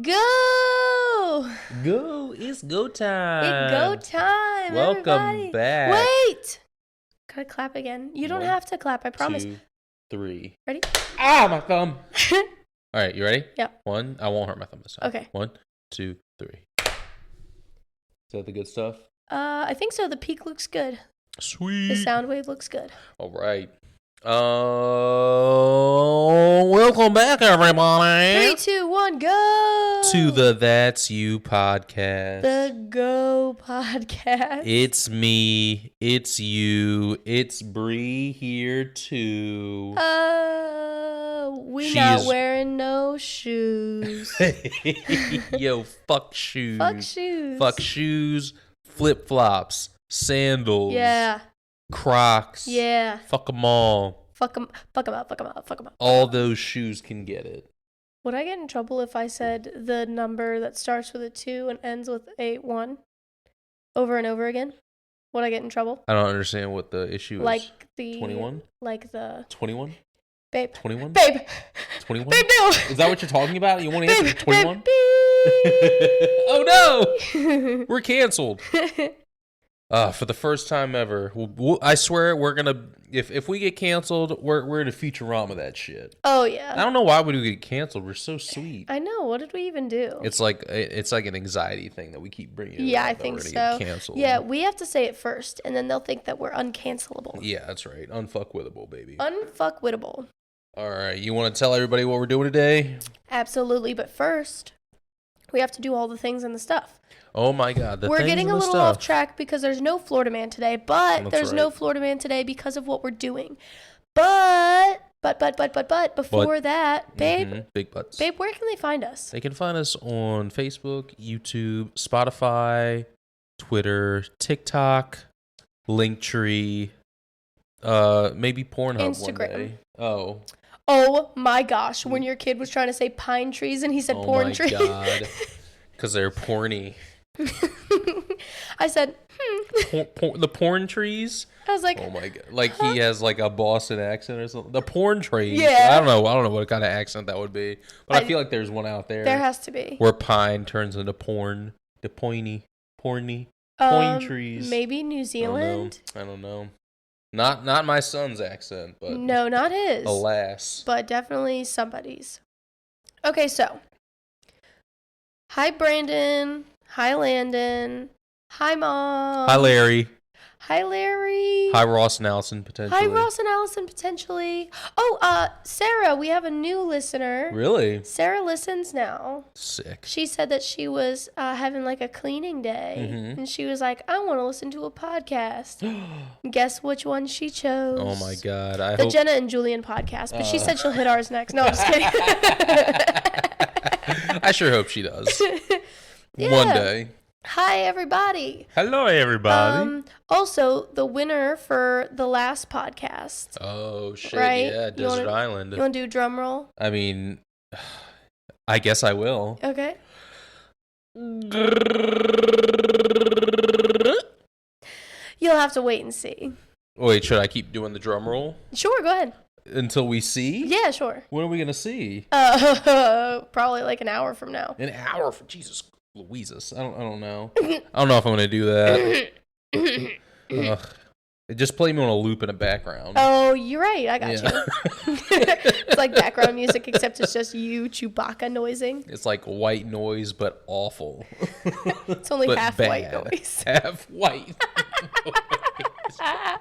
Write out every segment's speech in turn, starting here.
Go! Go! It's go time! It's go time, Welcome everybody. back. Wait! Gotta clap again. You don't have to clap, I promise. 2, 3. Ready? Ah, my thumb! Alright, you ready? Yeah. 1. I won't hurt my thumb this time. Okay. 1, 2, 3. Is that the good stuff? I think so. The peak looks good. Sweet. The sound wave looks good. Alright. Welcome back, everybody. 3, 2, 1, go! To the That's You podcast. The Go podcast. It's me, it's you, it's Bree here too. We not wearing no shoes. Yo, fuck shoes. Fuck shoes. Fuck shoes, flip-flops, sandals. Yeah. Crocs. Yeah. Fuck them all. Fuck them up. All those shoes can get it. Would I get in trouble if I said the number that starts with a 2 and ends with a 1 over and over again? Would I get in trouble? I don't understand what the issue is. Like the 21? Like the 21? Babe. 21? Babe. 21? Babe, no. Is that what you're talking about? You want to answer 21? Babe. Oh no! We're canceled. For the first time ever, I swear we're gonna. If we get canceled, we're gonna Futurama that shit. Oh yeah. I don't know why we do get canceled. We're so sweet. I know. What did we even do? It's like an anxiety thing that we keep bringing. Yeah, up, I think we're so. gonna get canceled. Yeah, we have to say it first, and then they'll think that we're uncancelable. Yeah, that's right. Unfuckwittable, baby. Unfuckwittable. All right, you want to tell everybody what we're doing today? Absolutely, but first, we have to do all the things and the stuff. Oh my God, we're getting a little off track because there's no Florida Man today, but there's no Florida Man today because of what we're doing. But before that, babe, big butts. Babe, where can they find us? They can find us on Facebook, YouTube, Spotify, Twitter, TikTok, Linktree, maybe Pornhub Instagram. one day. Oh my gosh, when your kid was trying to say pine trees and he said porn trees. Oh my God. Because they're porny. I said, the porn trees? I was like, oh my God. Like he has like a Boston accent or something. The porn trees. Yeah. I don't know what kind of accent that would be. But I feel like there's one out there. There has to be. Where pine turns into porn. The porny trees. Maybe New Zealand? I don't know. Not my son's accent, but no, not his. Alas. But definitely somebody's. Okay, so. Hi, Brandon. Hi, Landon. Hi, Mom. Hi, Larry. Hi, Larry. Hi, Ross and Allison, potentially. Hi, Ross and Allison, potentially. Oh, Sarah, we have a new listener. Really? Sarah listens now. Sick. She said that she was having like a cleaning day. Mm-hmm. And she was like, I want to listen to a podcast. Guess which one she chose? Oh, my God. The Jenna and Julian podcast. But she said she'll hit ours next. No, I'm just kidding. I sure hope she does. Yeah. One day. Hi, everybody. Hello, everybody. Also, the winner for the last podcast. Oh, shit. Right? Yeah, Desert Island. You want to do a drum roll? I mean, I guess I will. Okay. You'll have to wait and see. Wait, should I keep doing the drum roll? Sure, go ahead. Until we see? Yeah, sure. When are we going to see? Probably like an hour from now. An hour? For Jesus Louises. I don't know. I don't know if I'm going to do that. Just play me on a loop in the background. Oh, you're right. I got you. It's like background music, except it's just you, Chewbacca noising. It's like white noise, but awful. It's only half bad. white noise. Half white noise.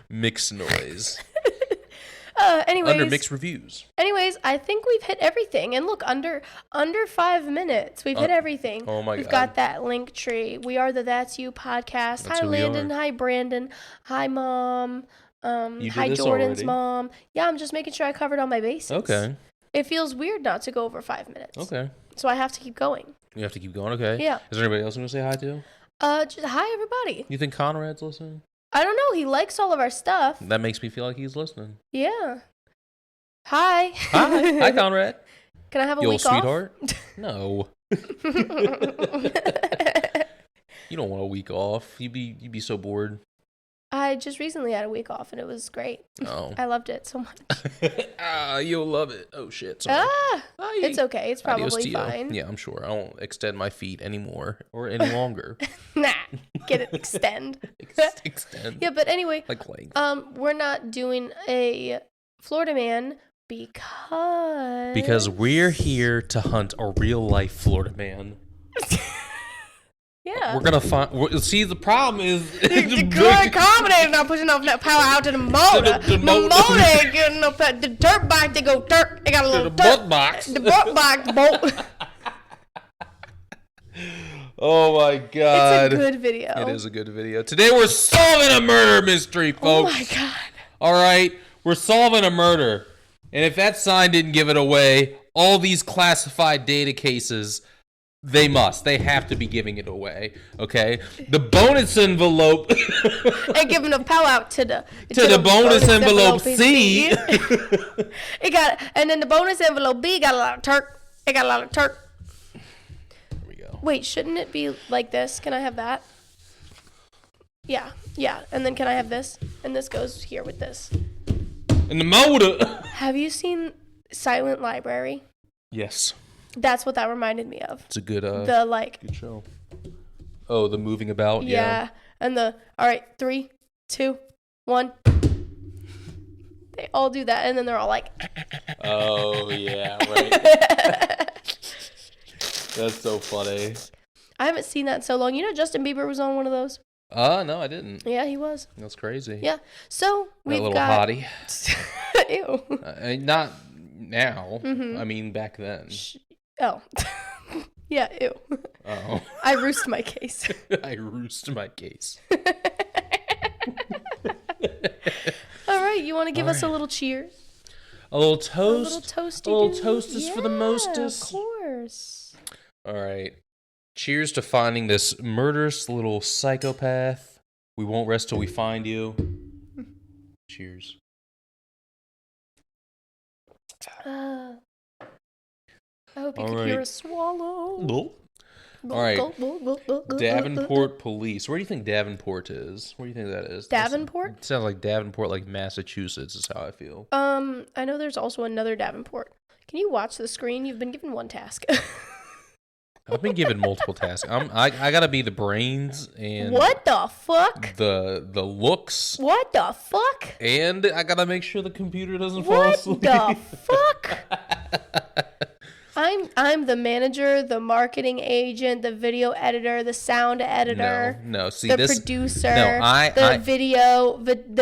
Mixed noise. Under mixed reviews. Anyways, I think we've hit everything. And look, under 5 minutes, we've hit everything. Oh my God. We've got that link tree. We are the That's You podcast. Hi, Landon. Hi, Brandon. Hi, Mom. Hi, Jordan's mom. Yeah, I'm just making sure I covered all my bases. Okay. It feels weird not to go over 5 minutes. Okay. So I have to keep going. You have to keep going? Okay. Yeah. Is there anybody else you want to say hi to? Just hi, everybody. You think Conrad's listening? I don't know. He likes all of our stuff. That makes me feel like he's listening. Yeah. Hi. Hi, Conrad. Can I have a you week sweetheart? off? No. You don't want a week off. You'd be so bored. I just recently had a week off, and it was great. Oh. I loved it so much. You'll love it. Oh, shit. Sorry. It's okay. It's probably fine. Yeah, I'm sure. I won't extend my feet anymore or any longer. Nah. Get it. Extend. Extend. Yeah, but anyway. Like length. We're not doing a Florida man because we're here to hunt a real-life Florida man. Yeah. We're gonna find. See, the problem is the good accommodating not pushing off that power out to the motor. The motor ain't getting no the dirt bike. They go dirt. They got a little butt box. The butt box bolt. Oh my god! It's a good video. It is a good video. Today we're solving a murder mystery, folks. Oh my god! All right, we're solving a murder, and if that sign didn't give it away, all these classified data cases. They have to be giving it away, okay? The bonus envelope and giving a pow out to the bonus envelope C. It got, and then the bonus envelope B got a lot of turk. It got a lot of turk. There we go. Wait, shouldn't it be like this? Can I have that? Yeah. And then can I have this? And this goes here with this. And the motor. Have you seen Silent Library? Yes. That's what that reminded me of. It's a good good show. Oh, the moving about. Yeah. And all right, 3, 2, 1. They all do that, and then they're all like. Oh yeah, right. That's so funny. I haven't seen that in so long. You know, Justin Bieber was on one of those. No, I didn't. Yeah, he was. That's crazy. Yeah. So we've got. Hottie. Ew. Not now. Mm-hmm. I mean, back then. Oh. Yeah, ew. Oh. I roost my case. I roost my case. All right, you want to give us a little cheers? A little toast? A little toasty. A little toastest for the mostest? Of course. All right. Cheers to finding this murderous little psychopath. We won't rest till we find you. Cheers. I hope you can hear a swallow. All right. Davenport Police. Where do you think Davenport is? Where do you think that is? Davenport? It sounds like Davenport, like Massachusetts is how I feel. I know there's also another Davenport. Can you watch the screen? You've been given one task. I've been given multiple tasks. I gotta be the brains and what the fuck? The looks. What the fuck? And I gotta make sure the computer doesn't fall asleep. What the fuck? I'm the manager, the marketing agent, the video editor, the sound editor. No. See, the producer, the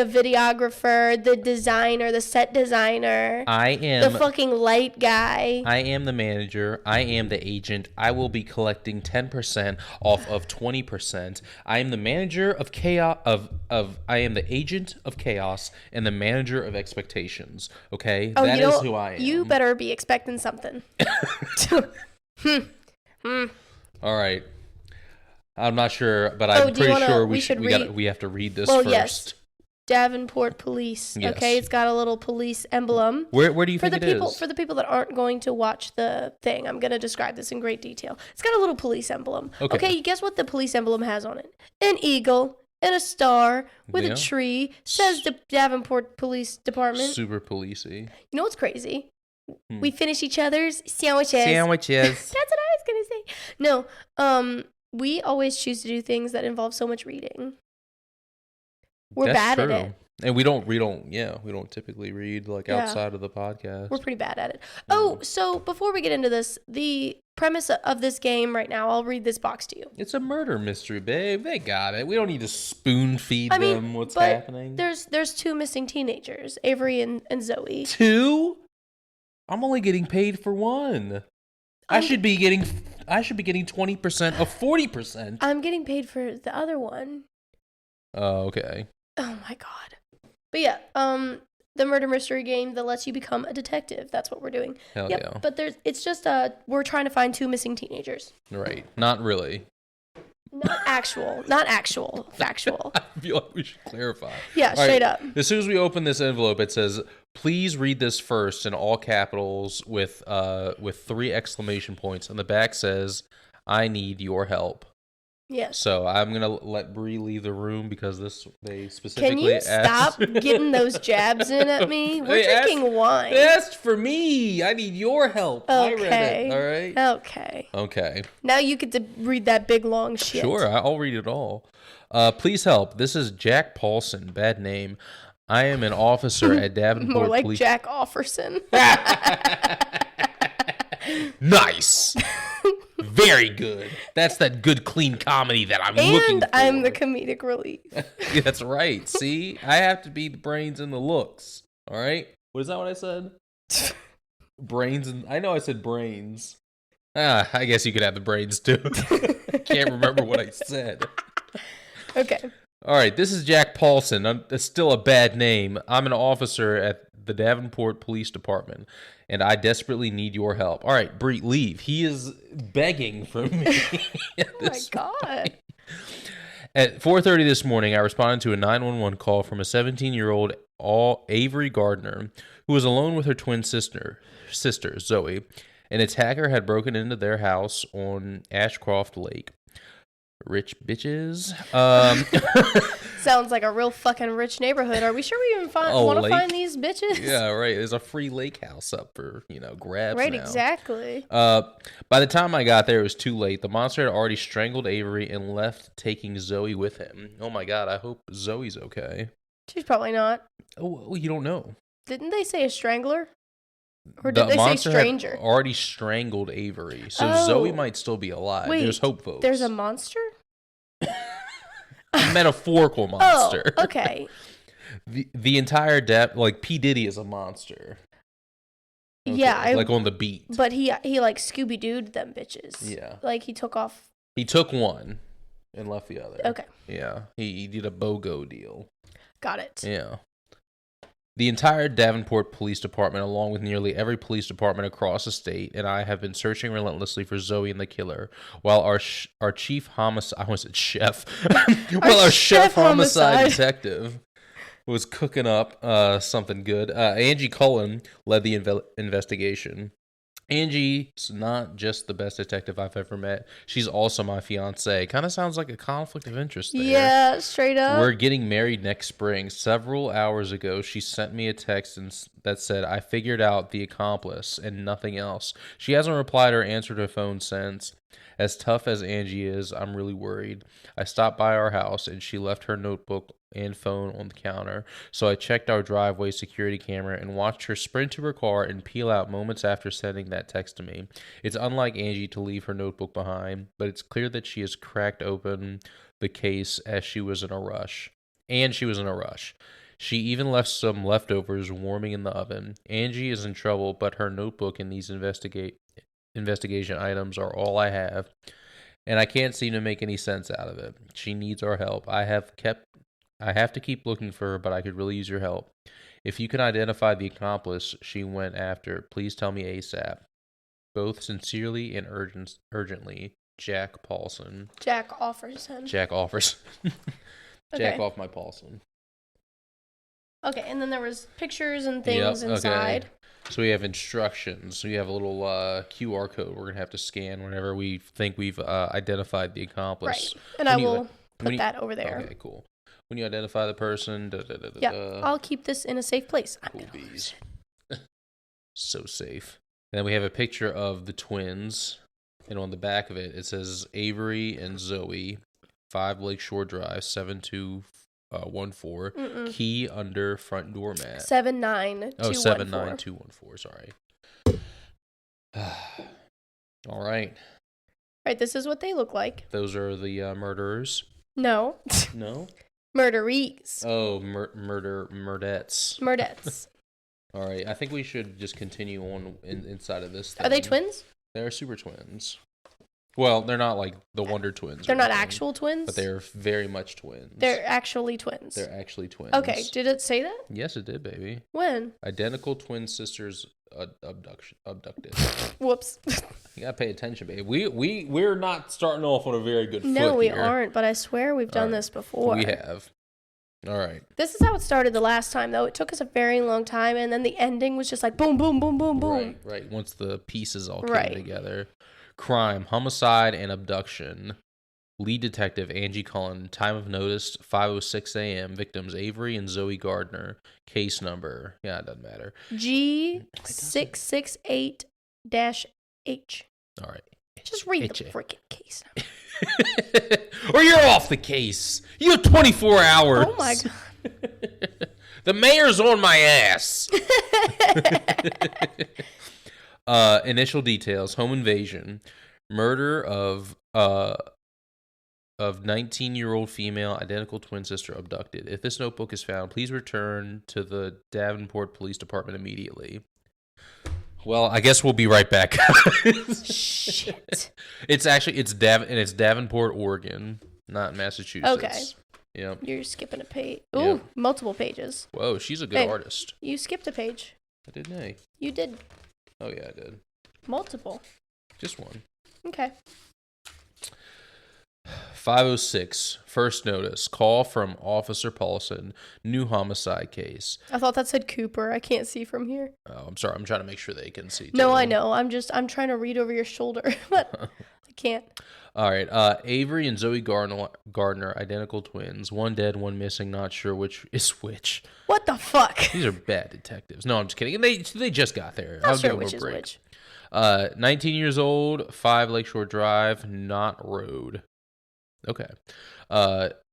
videographer, the designer, the set designer. I am the fucking light guy. I am the manager. I am the agent. I will be collecting 10% off of 20%. I am the manager of chaos. I am the agent of chaos and the manager of expectations. Okay, that is who I am. You better be expecting something. All right. I'm not sure, but I'm pretty sure we have to read this first. Yes. Davenport Police. Yes. Okay, it's got a little police emblem. Where do you think it is? For the people that aren't going to watch the thing, I'm going to describe this in great detail. It's got a little police emblem. Okay, guess what the police emblem has on it? An eagle and a star with a tree. Says the Davenport Police Department. Super policey. You know what's crazy? We finish each other's sandwiches. That's what I was going to say. No, we always choose to do things that involve so much reading. We're bad at it. And we don't typically read outside of the podcast. We're pretty bad at it. Oh, so before we get into this, the premise of this game right now, I'll read this box to you. It's a murder mystery, babe. They got it. We don't need to spoon feed them what's happening. There's 2 missing teenagers, Avery and Zoe. 2? I'm only getting paid for 1. I should be getting 20% of 40%. I'm getting paid for the other one. Oh, okay. Oh my god. But yeah, the murder mystery game that lets you become a detective. That's what we're doing. Hell yeah. But it's just we're trying to find 2 missing teenagers. Right. Not really. Not actual, factual. I feel like we should clarify. Yeah, straight up. As soon as we open this envelope, it says, "Please read this first" in all capitals with 3 exclamation points. And the back says, "I need your help." Yes. So I'm gonna let Bree leave the room because they specifically asked. Can you stop getting those jabs in at me? We're drinking wine. They asked for me. I need your help. Okay. I read it. All right. Okay. Now you get to read that big long shit. Sure, I'll read it all. Please help. This is Jack Paulson. Bad name. I am an officer at Davenport More like Police. Jack Offerson. Nice. Very good. That's that good, clean comedy that I'm looking for. And I'm the comedic relief. That's right. See? I have to be the brains and the looks. All right? Was that what I said? Brains and... I know I said brains. I guess you could have the brains, too. Can't remember what I said. Okay. All right. This is Jack Paulson. It's still a bad name. I'm an officer at the Davenport Police Department, and I desperately need your help. All right, Bree, leave. He is begging for me. Oh, my God. At 4:30 this morning, I responded to a 911 call from a 17-year-old Avery Gardner who was alone with her twin sister, Zoe. An attacker had broken into their house on Ashcroft Lake. Rich bitches. Sounds like a real fucking rich neighborhood. Are we sure we even want to find these bitches? Yeah, right. There's a free lake house up for, grabs right, now. Exactly. By the time I got there, it was too late. The monster had already strangled Avery and left, taking Zoe with him. Oh my God, I hope Zoe's okay. She's probably not. Oh, well, you don't know. Didn't they say a strangler? Or did they say stranger? Had already strangled Avery, so Zoe might still be alive. Wait, there's hope, folks. There's a monster? A metaphorical monster. Oh, okay. The entire P. Diddy is a monster. Okay. Yeah, like on the beat. But he like Scooby-Doo'd them bitches. Yeah. Like he took off. He took one and left the other. Okay. Yeah, he did a BOGO deal. Got it. Yeah. The entire Davenport Police Department, along with nearly every police department across the state, and I have been searching relentlessly for Zoe and the killer, while our chief homicide... I almost said chef. While our chef homicide detective was cooking up something good. Angie Cullen led the investigation. Angie's not just the best detective I've ever met. She's also my fiance. Kind of sounds like a conflict of interest there. Yeah, straight up. We're getting married next spring. Several hours ago, she sent me a text that said, I figured out the accomplice and nothing else. She hasn't replied or answered her phone since. As tough as Angie is, I'm really worried. I stopped by our house and she left her notebook and phone on the counter. So I checked our driveway security camera and watched her sprint to her car and peel out moments after sending that text to me. It's unlike Angie to leave her notebook behind, but it's clear that she has cracked open the case as she was in a rush. She even left some leftovers warming in the oven. Angie is in trouble, but her notebook and these investigation items are all I have, and I can't seem to make any sense out of it. She needs our help. I have to keep looking for her, but I could really use your help. If you can identify the accomplice she went after, please tell me ASAP. Both sincerely and urgently, Jack Paulson. Jack Offerson. Jack offers. Jack Okay. off my Paulson. Okay, and then there was pictures and things inside. Okay. So we have instructions. We have a little QR code we're going to have to scan whenever we think we've identified the accomplice. Right, and I will put that over there. Okay, cool. When you identify the person, I'll keep this in a safe place. Cool bees. So safe. And then we have a picture of the twins, and on the back of it, it says Avery and Zoe, 5 Lakeshore Drive, 7214. Key under front doormat. 79214. Oh, 79214. Sorry. All right. Right, this is what they look like. Those are the murderers. No. No? Murderees. Oh, murdettes. Murdettes. All right, I think we should just continue on inside of this thing. Are they twins? They're super twins. Well, they're not like the Wonder Twins. They're not actual twins? But they're very much twins. They're actually twins. They're actually twins. Okay, did it say that? Yes, it did, baby. When? Identical twin sisters abducted. Whoops. You gotta pay attention, baby. We're not starting off on a very good foot No, we here. aren't, but I swear we've done this before. We have. All right. This is how it started the last time, though. It took us a very long time, and then the ending was just like boom, boom, boom, boom, boom. Right. Once the pieces all came together. Crime, homicide, and abduction. Lead detective Angie Cullen. Time of notice 5:06 a.m. Victims Avery and Zoe Gardner. Case number. Yeah, it doesn't matter. G668-H. All right. Just read the freaking case number. Or you're off the case. You have 24 hours. Oh my God. The mayor's on my ass. Initial details: home invasion, murder of 19-year-old female identical twin sister abducted. If this notebook is found, please return to the Davenport Police Department immediately. Well, I guess we'll be right back. Shit. It's Davenport, Oregon, not Massachusetts. Okay. Yep. You're skipping a page. Ooh, Yep. multiple pages. Whoa, she's a good artist. You skipped a page. I didn't I? You did. Oh yeah, I did. Multiple. Just one. Okay. 5:06. First notice. Call from Officer Paulson. New homicide case. I thought that said Cooper. I can't see from here. Oh, I'm sorry. I'm trying to make sure they can see. Too. No, I know. I'm trying to read over your shoulder, but I can't. All right. Avery and Zoe Gardner, identical twins. One dead, one missing. Not sure which is which. What the fuck? These are bad detectives. No, I'm just kidding. They just got there. Not sure which is which. 19 years old, 5 Lakeshore Drive, not road. Okay.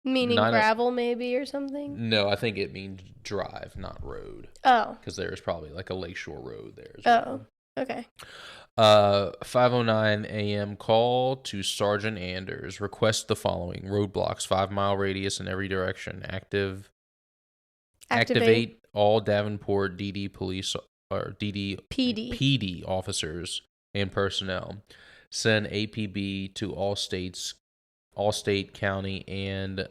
Meaning gravel maybe or something? No, I think it means drive, not road. Oh. Because there's probably like a Lakeshore Road there. Oh, okay. 5:09 a.m. Call to Sergeant Anders. Request the following: roadblocks, 5-mile radius in every direction. Activate all Davenport DD police or PD officers and personnel. Send APB to all state, county, and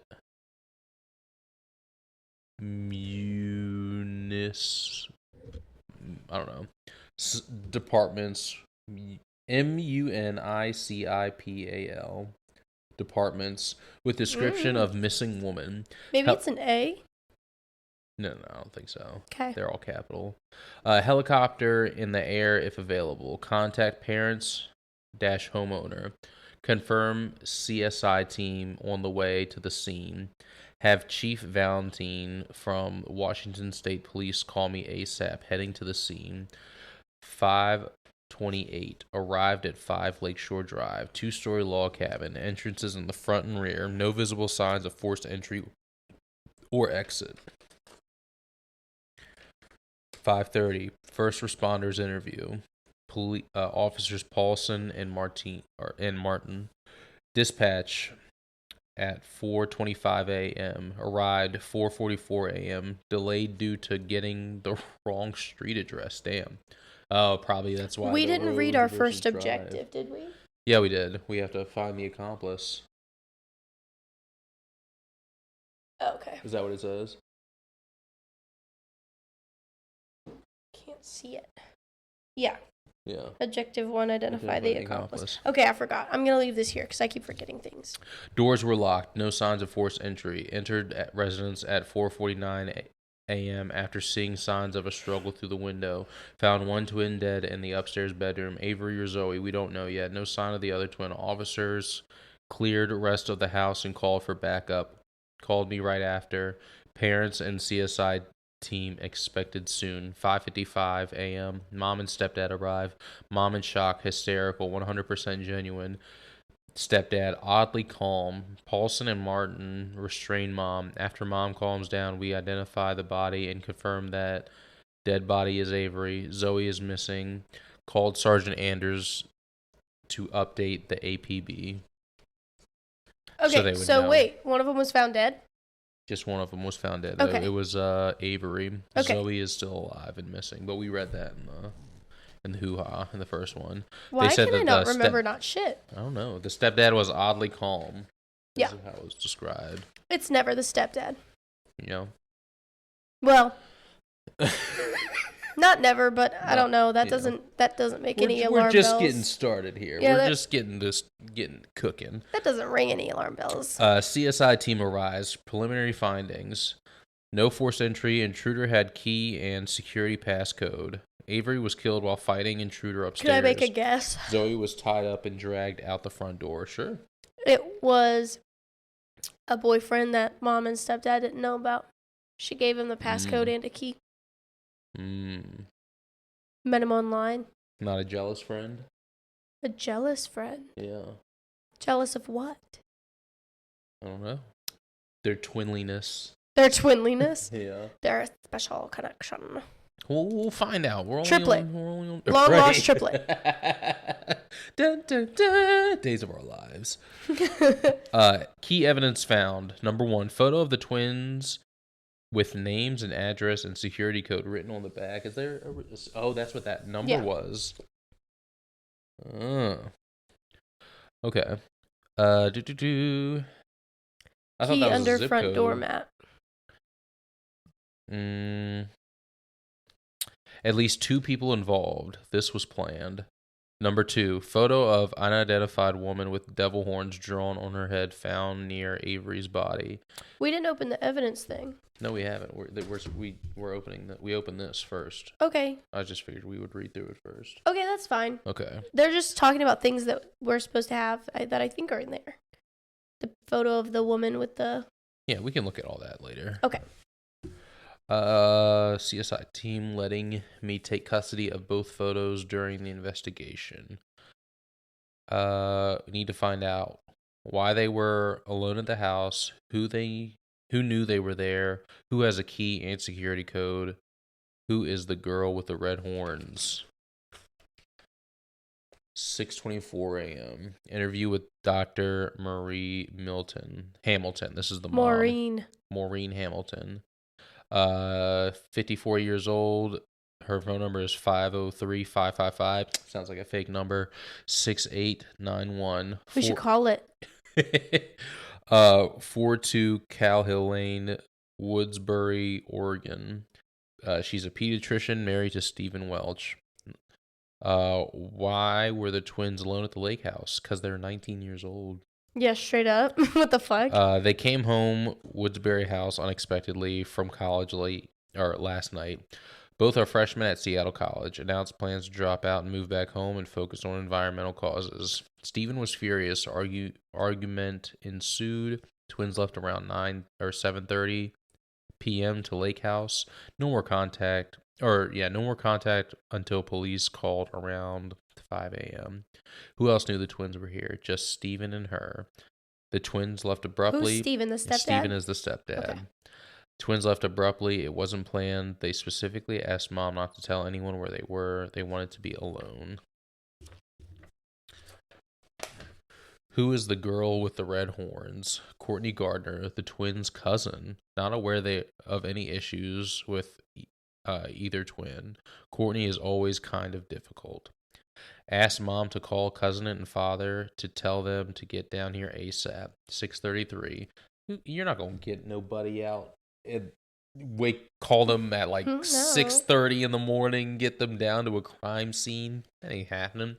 departments. MUNICIPAL departments with description of missing woman. Maybe it's an A? No, I don't think so. Okay. They're all capital. Helicopter in the air if available. Contact parents - homeowner. Confirm CSI team on the way to the scene. Have Chief Valentine from Washington State Police call me ASAP. Heading to the scene. 5:28. Arrived at 5 Lakeshore Drive. 2-story log cabin. Entrances in the front and rear. No visible signs of forced entry or exit. 5:30. First responders interview. Officers Paulson and Martin. Dispatch at 4:25 a.m. Arrived 4:44 a.m. Delayed due to getting the wrong street address. Damn. Oh, probably that's why. We didn't read our first objective, did we? Yeah, we did. We have to find the accomplice. Okay. Is that what it says? Can't see it. Yeah. Yeah. Objective 1, identify the accomplice. Okay, I forgot. I'm going to leave this here because I keep forgetting things. Doors were locked. No signs of forced entry. Entered at residence at 4:49 a.m. after seeing signs of a struggle through the window. Found one twin dead in the upstairs bedroom. Avery or Zoe, we don't know yet. No sign of the other twin. Officers cleared the rest of the house and called for backup. Called me right after. Parents and CSI team expected soon. 5:55 a.m. Mom and stepdad arrive. Mom in shock, hysterical, 100% genuine. Stepdad oddly calm. Paulson and Martin restrain mom. After mom calms down, we identify the body and confirm that dead body is Avery. Zoe is missing. Called Sergeant Anders to update the APB. Okay, so wait, one of them was found dead? Just one of them was found dead. Okay. It was Avery. Okay. Zoe is still alive and missing, but we read that in the hoo-ha in the first one. Why can I not remember not shit? I don't know. The stepdad was oddly calm. Yeah. This is how it was described. It's never the stepdad. You know? Well, not never, but I don't know. That doesn't make any alarm bells. We're just getting started here. Yeah, we're just getting cooking. That doesn't ring any alarm bells. CSI team arrives. Preliminary findings. No forced entry. Intruder had key and security passcode. Avery was killed while fighting intruder upstairs. Could I make a guess? Zoe was tied up and dragged out the front door. Sure. It was a boyfriend that mom and stepdad didn't know about. She gave him the passcode and a key. Met him online. Not a jealous friend? A jealous friend? Yeah. Jealous of what? I don't know. Their twinliness. Their twinliness? Yeah. Their special connection. We'll find out. We're only triplet. On, Long lost triplet. Dun, dun, dun. Days of our lives. Key evidence found. Number 1, photo of the twins with names and address and security code written on the back. Is there oh, that's what that number was. Okay. I Key thought that was under a zip front code. doormat. At least 2 people involved. This was planned. Number 2, photo of unidentified woman with devil horns drawn on her head found near Avery's body. We didn't open the evidence thing. No, we haven't. We're opening that. We opened this first. Okay. I just figured we would read through it first. Okay, that's fine. Okay. They're just talking about things that we're supposed to have that I think are in there. The photo of the woman with the... Yeah, we can look at all that later. Okay. CSI team letting me take custody of both photos during the investigation. We need to find out why they were alone at the house, who knew they were there, who has a key and security code, who is the girl with the red horns. 6:24 a.m. Interview with Dr. Marie Hamilton. This is the mom. Maureen Hamilton. 54 years old. Her phone number is 503-555. Sounds like a fake number. 6891. We should call it. 42 Cal Hill Lane, Woodsbury, Oregon. She's a pediatrician married to Stephen Welch. Why were the twins alone at the lake house? Because they're 19 years old. Yeah, straight up. What the fuck? They came home Woodsbury house unexpectedly from college last night. Both are freshmen at Seattle College. Announced plans to drop out and move back home and focus on environmental causes. Stephen was furious. Argument ensued. Twins left around 7:30 p.m. to Lake House. No more contact until police called around 5 a.m. Who else knew the twins were here? Just Stephen and her. The twins left abruptly. Who's Stephen, the stepdad? Stephen is the stepdad. Okay. Twins left abruptly. It wasn't planned. They specifically asked Mom not to tell anyone where they were. They wanted to be alone. Who is the girl with the red horns? Courtney Gardner, the twins' cousin. Not aware of any issues with either twin. Courtney is always kind of difficult. Asked Mom to call cousin and father to tell them to get down here ASAP. 6:33. You're not going to get nobody out and call them at like 6:30 in the morning, get them down to a crime scene. That ain't happening.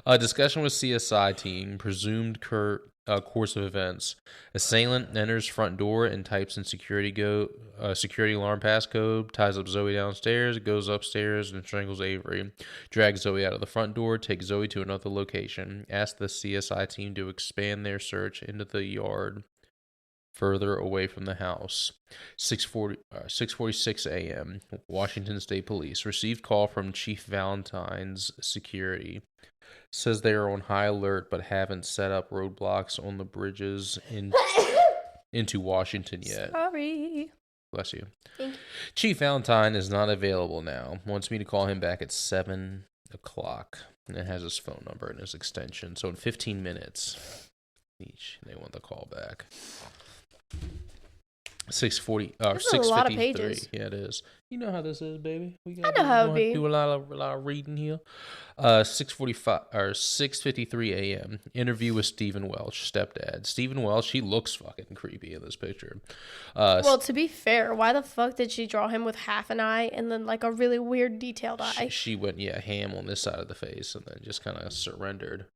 Discussion with CSI team. Presumed course of events. Assailant enters front door and types in security alarm passcode, ties up Zoe downstairs, goes upstairs and strangles Avery, drags Zoe out of the front door, takes Zoe to another location, asks the CSI team to expand their search into the yard further away from the house. 6:46 a.m. Washington State Police received call from Chief Valentine's security. Says they are on high alert but haven't set up roadblocks on the bridges into Washington yet. Sorry. Bless you. Chief Valentine is not available now. Wants me to call him back at 7 o'clock. And it has his phone number and his extension. So in 15 minutes each, they want the call back. 6:40 or 6:53. A lot of pages. Yeah, it is. You know how this is, baby. I know how it be. Do a lot of reading here. 6:45 or 6:53 a.m. Interview with Stephen Welch, stepdad. Stephen Welch, he looks fucking creepy in this picture. Well, to be fair, why the fuck did she draw him with half an eye and then like a really weird detailed eye? She went ham on this side of the face and then just kind of surrendered.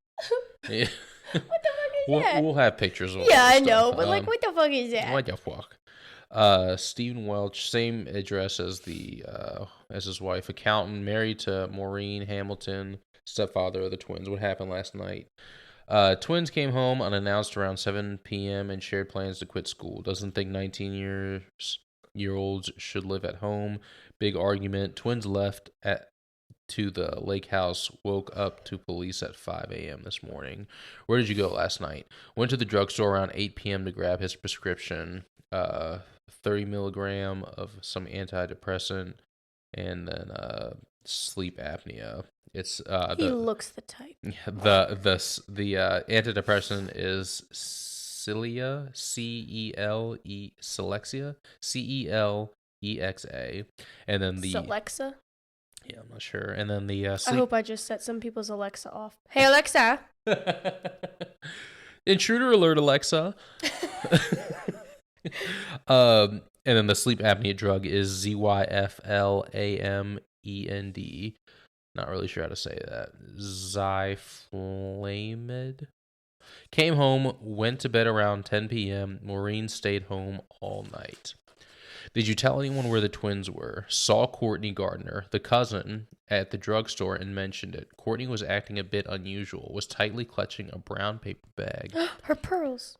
Yeah. What the fuck is that? We'll have pictures of yeah, I know, but like, what the fuck is that? What the fuck? Stephen Welch, same address as as his wife, accountant, married to Maureen Hamilton, stepfather of the twins. What happened last night? Twins came home unannounced around 7 p.m. and shared plans to quit school. Doesn't think 19-year-olds should live at home. Big argument. Twins left to the lake house, woke up to police at 5 a.m. this morning. Where did you go last night? Went to the drugstore around 8 p.m. to grab his prescription, 30 milligram of some antidepressant, and then sleep apnea. It's he looks the type. The antidepressant is Celia, Celexa, Celexa, and then the Celexa. Yeah, I'm not sure. And then the I hope I just set some people's Alexa off. Hey, Alexa. Intruder alert, Alexa. And then the sleep apnea drug is Zyflamend. Not really sure how to say that. Zyflamid. Came home, went to bed around 10 p.m. Maureen stayed home all night. Did you tell anyone where the twins were? Saw Courtney Gardner, the cousin, at the drugstore and mentioned it. Courtney was acting a bit unusual, was tightly clutching a brown paper bag. Her pearls.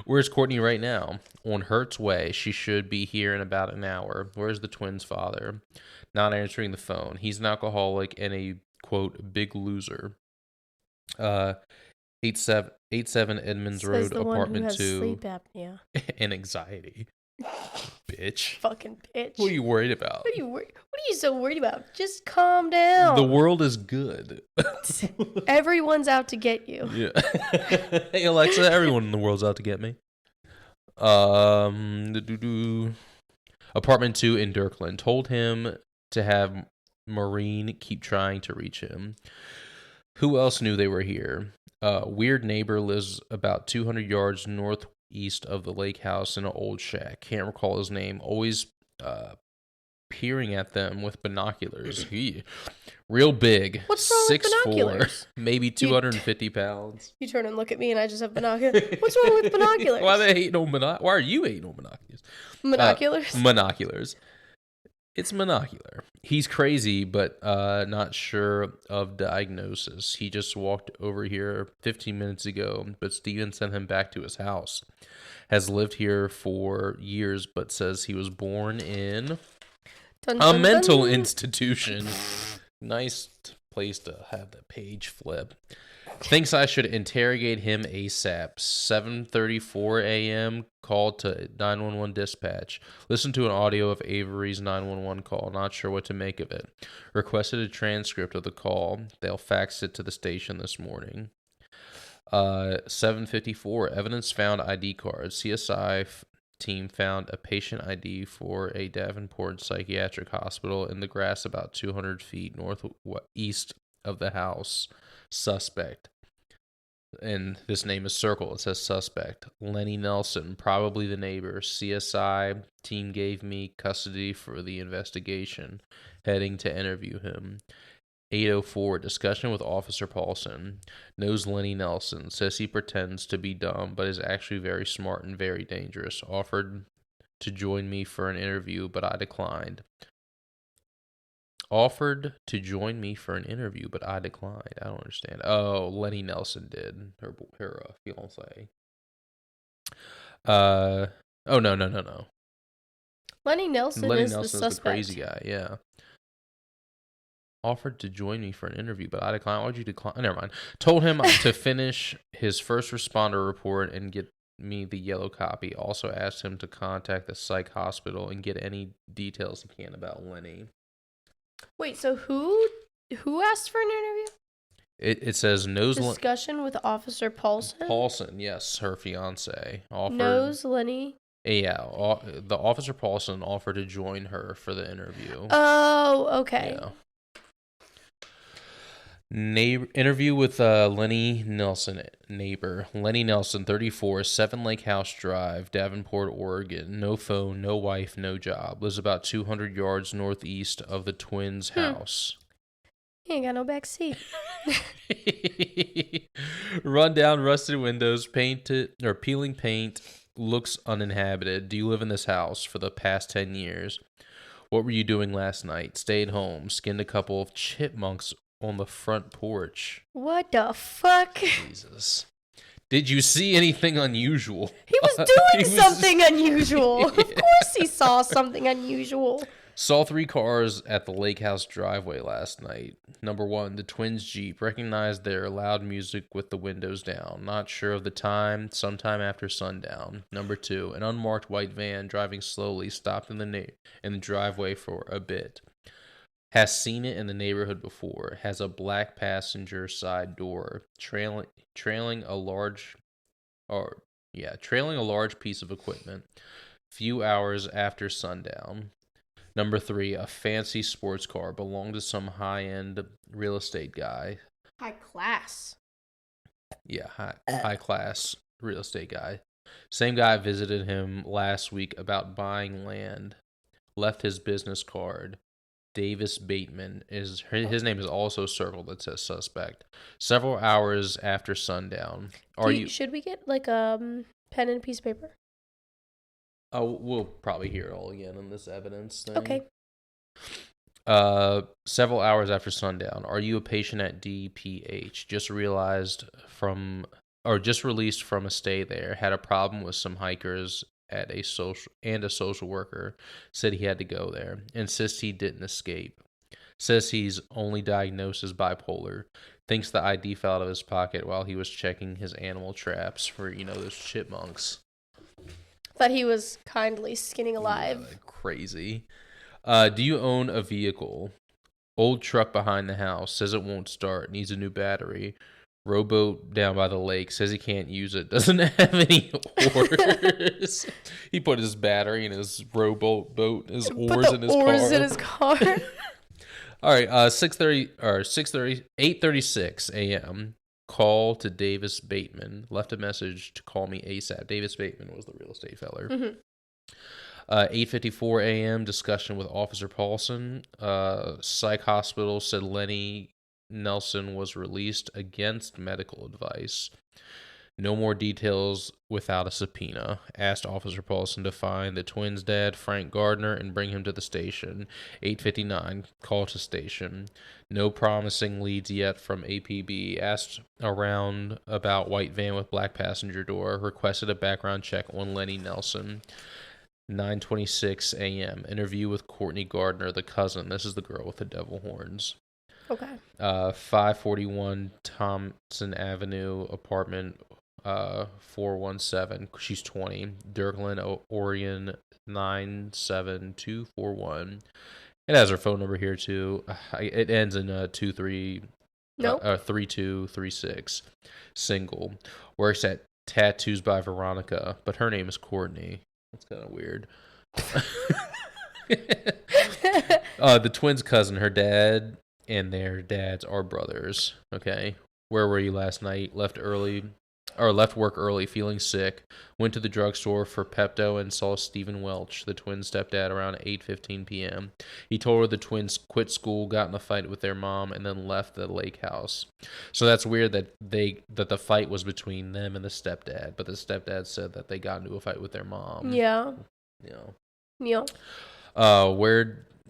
Where's Courtney right now? On Hertz Way. She should be here in about an hour. Where's the twins' father? Not answering the phone. He's an alcoholic and a, quote, big loser. 87 Edmonds Road, apartment 2. Sleep apnea. And anxiety. Bitch. Fucking bitch. What are you worried about? What are you so worried about? Just calm down. The world is good. Everyone's out to get you. Yeah. Hey Alexa, everyone in the world's out to get me. Apartment 2 in Dirkland. Told him to have Maureen keep trying to reach him. Who else knew they were here? Weird neighbor lives about 200 yards northeast of the lake house in an old shack. Can't recall his name. Always peering at them with binoculars. Real big. What's wrong with binoculars? 6'4", maybe 250 pounds. You turn and look at me and I just have binoculars. What's wrong with binoculars? Why are you hating on binoculars? Binoculars? Monoculars. It's monocular. He's crazy, but not sure of diagnosis. He just walked over here 15 minutes ago, but Steven sent him back to his house. Has lived here for years, but says he was born in a mental institution. Nice place to have the page flip. Thinks I should interrogate him ASAP. 7:34 a.m. Call to 911 dispatch. Listen to an audio of Avery's 911 call. Not sure what to make of it. Requested a transcript of the call. They'll fax it to the station this morning. 7:54. Evidence found ID cards. CSI team found a patient ID for a Davenport psychiatric hospital in the grass about 200 feet northeast of the house. Suspect. And this name is circled. It says suspect. Lenny Nelson, probably the neighbor. CSI team gave me custody for the investigation. Heading to interview him. 8:04, discussion with Officer Paulson. Knows Lenny Nelson. Says he pretends to be dumb, but is actually very smart and very dangerous. Offered to join me for an interview, but I declined. I don't understand. Oh, Lenny Nelson did. Her fiance. Oh, no. Lenny Nelson is the suspect. The crazy guy, yeah. Offered to join me for an interview, but I declined. Why'd you decline? Never mind. Told him to finish his first responder report and get me the yellow copy. Also asked him to contact the psych hospital and get any details he can about Lenny. Wait, so who asked for an interview? It says knows discussion with Officer Paulson. Paulson, yes, her fiance knows Lenny. Yeah, the Officer Paulson offered to join her for the interview. Oh, okay. Yeah. Interview with Lenny Nelson, neighbor. Lenny Nelson, 34, 7 Lake House Drive, Davenport, Oregon. No phone, no wife, no job. Lives about 200 yards northeast of the twins' house. He ain't got no back seat. Run down, rusted windows, peeling paint. Looks uninhabited. Do you live in this house for the past 10 years? What were you doing last night? Stayed home. Skinned a couple of chipmunks on the front porch. What the fuck? Jesus. Did you see anything unusual? He was doing something unusual. Of course he saw something unusual. Saw 3 cars at the lake house driveway last night. Number 1, the twins' Jeep. Recognized their loud music with the windows down. Not sure of the time, sometime after sundown. Number 2, an unmarked white van driving slowly stopped in the driveway for a bit. Has seen it in the neighborhood before. Has a black passenger side door. Trailing a large piece of equipment. Few hours after sundown. Number 3, a fancy sports car belonged to some high-end real estate guy. High class. Yeah, high class real estate guy. Same guy visited him last week about buying land. Left his business card. Davis Bateman his name is also circled that says suspect. Several hours after sundown. Should we get like a pen and a piece of paper? Oh, we'll probably hear it all again in this evidence thing. Okay. Several hours after sundown. Are you a patient at DPH? Just released from a stay there. Had a problem with some hikers at a social worker. Said he had to go there. Insists he didn't escape. Says he's only diagnosed as bipolar. Thinks the ID fell out of his pocket while he was checking his animal traps for, those chipmunks. Thought he was kindly skinning alive. Yeah, crazy. Do you own a vehicle? Old truck behind the house. Says it won't start. Needs a new battery. Rowboat down by the lake. Says he can't use it. Doesn't have any oars. He put his battery in his rowboat, his oars in his car. Oars in his car. All right. 8:36 a.m. Call to Davis Bateman. Left a message to call me ASAP. Davis Bateman was the real estate feller. Mm-hmm. 8:54 a.m. Discussion with Officer Paulson. Psych hospital said Lenny Nelson was released against medical advice. No more details without a subpoena. Asked Officer Paulson to find the twins' dad, Frank Gardner, and bring him to the station. 8:59, call to station. No promising leads yet from APB. Asked around about white van with black passenger door. Requested a background check on Lenny Nelson. 9:26 a.m. Interview with Courtney Gardner, the cousin. This is the girl with the devil horns. Okay. 541 Thompson Avenue, apartment 417. She's 20. Dirkland, Oregon 97241. It has her phone number here too. It ends in 3236. Single. Works at Tattoos by Veronica, but her name is Courtney. That's kind of weird. The twins' cousin, her dad and their dads are brothers. Okay. Where were you last night? Left work early, feeling sick. Went to the drugstore for Pepto and saw Stephen Welch, the twins' stepdad, around 8:15 p.m. He told her the twins quit school, got in a fight with their mom, and then left the lake house. So that's weird that the fight was between them and the stepdad, but the stepdad said that they got into a fight with their mom. Yeah. Yeah.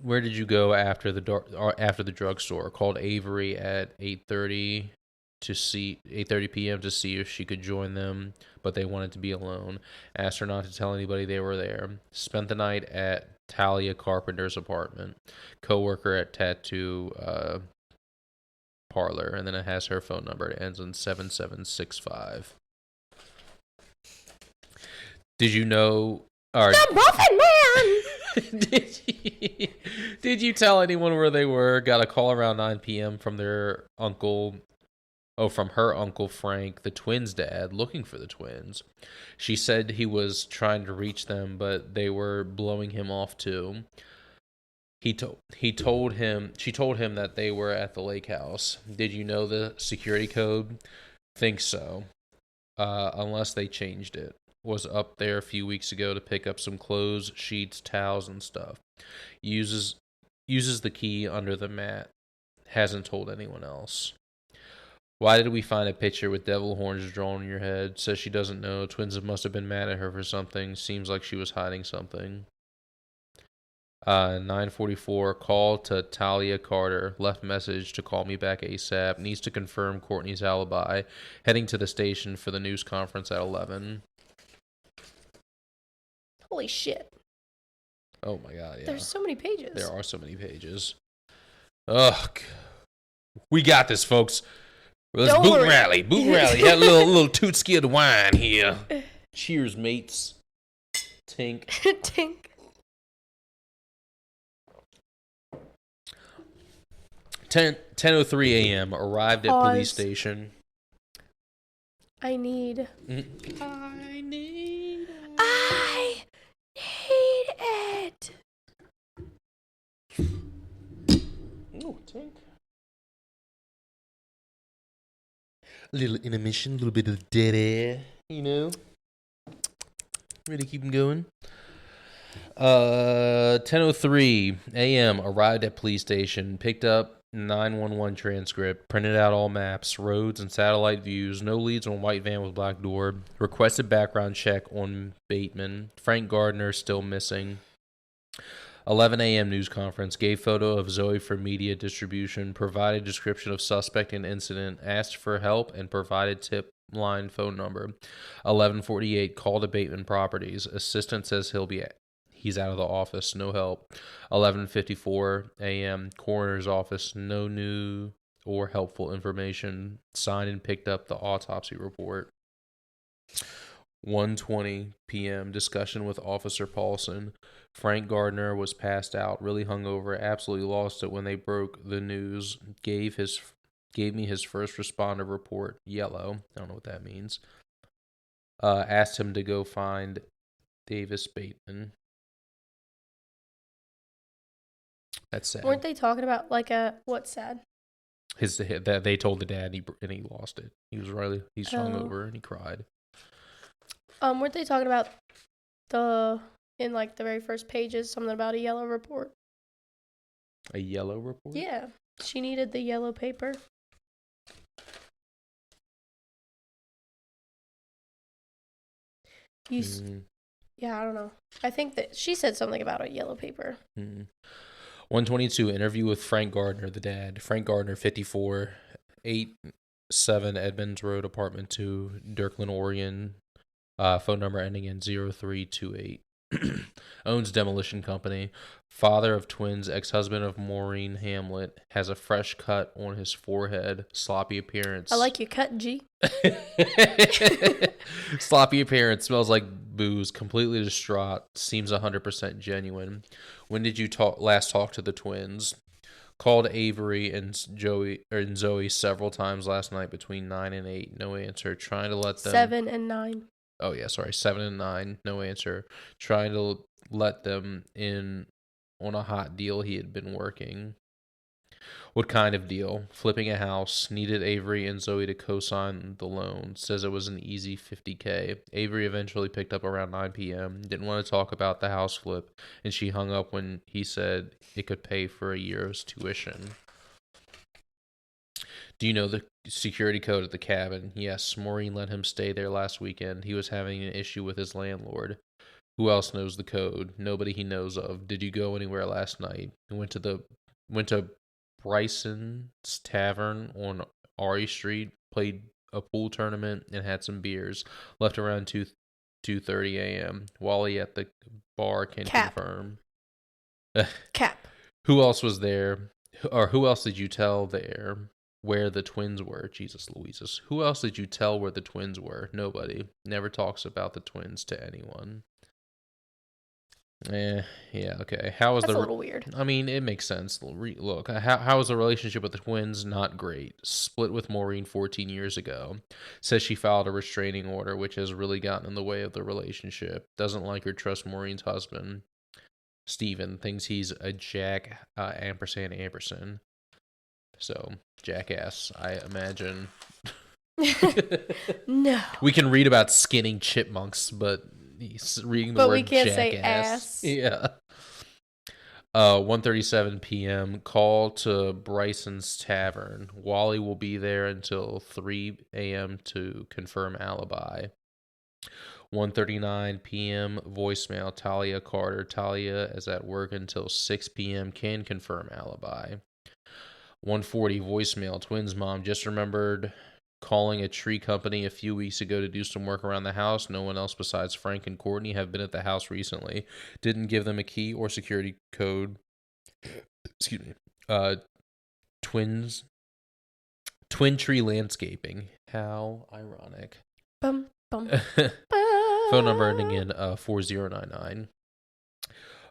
Where did you go after the drugstore? Called Avery at 8:30 p.m. to see if she could join them, but they wanted to be alone. Asked her not to tell anybody they were there. Spent the night at Talia Carpenter's apartment. Coworker at Tattoo Parlor, and then it has her phone number. It ends in 7765. Did you know? The Muffin Man. Did you tell anyone where they were? Got a call around 9 p.m. from their uncle. From her uncle Frank, the twins' dad, looking for the twins. She said he was trying to reach them, but they were blowing him off too. She told him that they were at the lake house. Did you know the security code? Think so. Unless they changed it. Was up there a few weeks ago to pick up some clothes, sheets, towels, and stuff. Uses the key under the mat. Hasn't told anyone else. Why did we find a picture with devil horns drawn on your head? Says she doesn't know. Twins must have been mad at her for something. Seems like she was hiding something. 9:44, call to Talia Carter. Left message to call me back ASAP. Needs to confirm Courtney's alibi. Heading to the station for the news conference at 11. Holy shit. Oh my god, yeah. There's so many pages. There are so many pages. Ugh. We got this, folks. Let's boot and rally. Boot and rally. Had a little tootski of the wine here. Cheers, mates. Tink. Tink. 10:03 a.m. Arrived at police station. I need it. Oh, Tink. A little intermission, a little bit of dead air, you know. Ready to keep them going. 10:03 a.m. Arrived at police station. Picked up 911 transcript. Printed out all maps, roads, and satellite views. No leads on white van with black door. Requested background check on Bateman. Frank Gardner still missing. 11 a.m. news conference. Gave photo of Zoe for media distribution. Provided description of suspect and incident. Asked for help and provided tip line phone number. 11:48 call to Bateman Properties. Assistant says he's out of the office. No help. 11:54 a.m. Coroner's office. No new or helpful information. Signed and picked up the autopsy report. 1:20 p.m. Discussion with Officer Paulson. Frank Gardner was passed out, really hungover, absolutely lost it when they broke the news. Gave me his first responder report. Yellow. I don't know what that means. Asked him to go find Davis Bateman. That's sad. Weren't they talking about what's sad? That they told the dad and he lost it. He's hungover and he cried. Weren't they talking about in the very first pages, something about a yellow report? A yellow report? Yeah. She needed the yellow paper. Yeah, I don't know. I think that she said something about a yellow paper. 1:22 interview with Frank Gardner, the dad. Frank Gardner, 54, 87 Edmonds Road, apartment 2, Dirkland, Oregon. Phone number ending in 0328. Owns demolition company. Father of twins, ex-husband of Maureen Hamlet. Has a fresh cut on his forehead. Sloppy appearance. I like your cut, G. Sloppy appearance. Smells like booze. Completely distraught. Seems 100% genuine. When did you last talk to the twins? Called Avery and Zoe several times last night between 9 and 8. No answer. Trying to let them... 7 and 9. Oh, yeah, sorry. 7 and 9. No answer. Trying to let them in on a hot deal he had been working. What kind of deal? Flipping a house. Needed Avery and Zoe to co-sign the loan. Says it was an easy $50K. Avery eventually picked up around 9 p.m. Didn't want to talk about the house flip, and she hung up when he said it could pay for a year's tuition. Do you know the security code at the cabin? Yes, Maureen let him stay there last weekend. He was having an issue with his landlord. Who else knows the code? Nobody he knows of. Did you go anywhere last night? He went to Bryson's Tavern on Ari Street, played a pool tournament, and had some beers. Left around 2:30 a.m. Wally at the bar can confirm. Cap. Who else was there? Or who else did you tell there where the twins were? Jesus Louises. Who else did you tell where the twins were? Nobody. Never talks about the twins to anyone. Yeah, okay. That's a little weird. I mean, it makes sense. Look, how is the relationship with the twins? Not great. Split with Maureen 14 years ago. Says she filed a restraining order, which has really gotten in the way of the relationship. Doesn't like or trust Maureen's husband. Steven thinks he's a jack, ampersand. So, jackass, I imagine. No. We can read about skinning chipmunks, but reading the word we can't jackass. say ass. Yeah. 1:37 p.m. Call to Bryson's Tavern. Wally will be there until 3 a.m. to confirm alibi. 1:39 p.m. voicemail. Talia Carter. Talia is at work until 6 p.m. Can confirm alibi. 1:40 voicemail. Twins mom just remembered calling a tree company a few weeks ago to do some work around the house. No one else besides Frank and Courtney have been at the house recently. Didn't give them a key or security code. Excuse me. Twin Tree Landscaping. How ironic. Bum, bum, Phone number ending in 4099.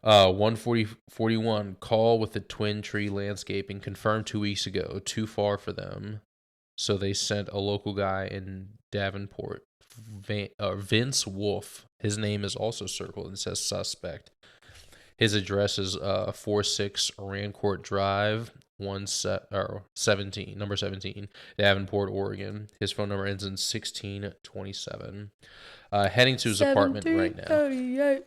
1:41 call with the Twin Tree Landscaping confirmed 2 weeks ago. Too far for them, so they sent a local guy in Davenport, Vince Wolf. His name is also circled and says suspect. His address is 46 Rancourt Drive, number 17, Davenport, Oregon. His phone number ends in 1627. Heading to his apartment right now.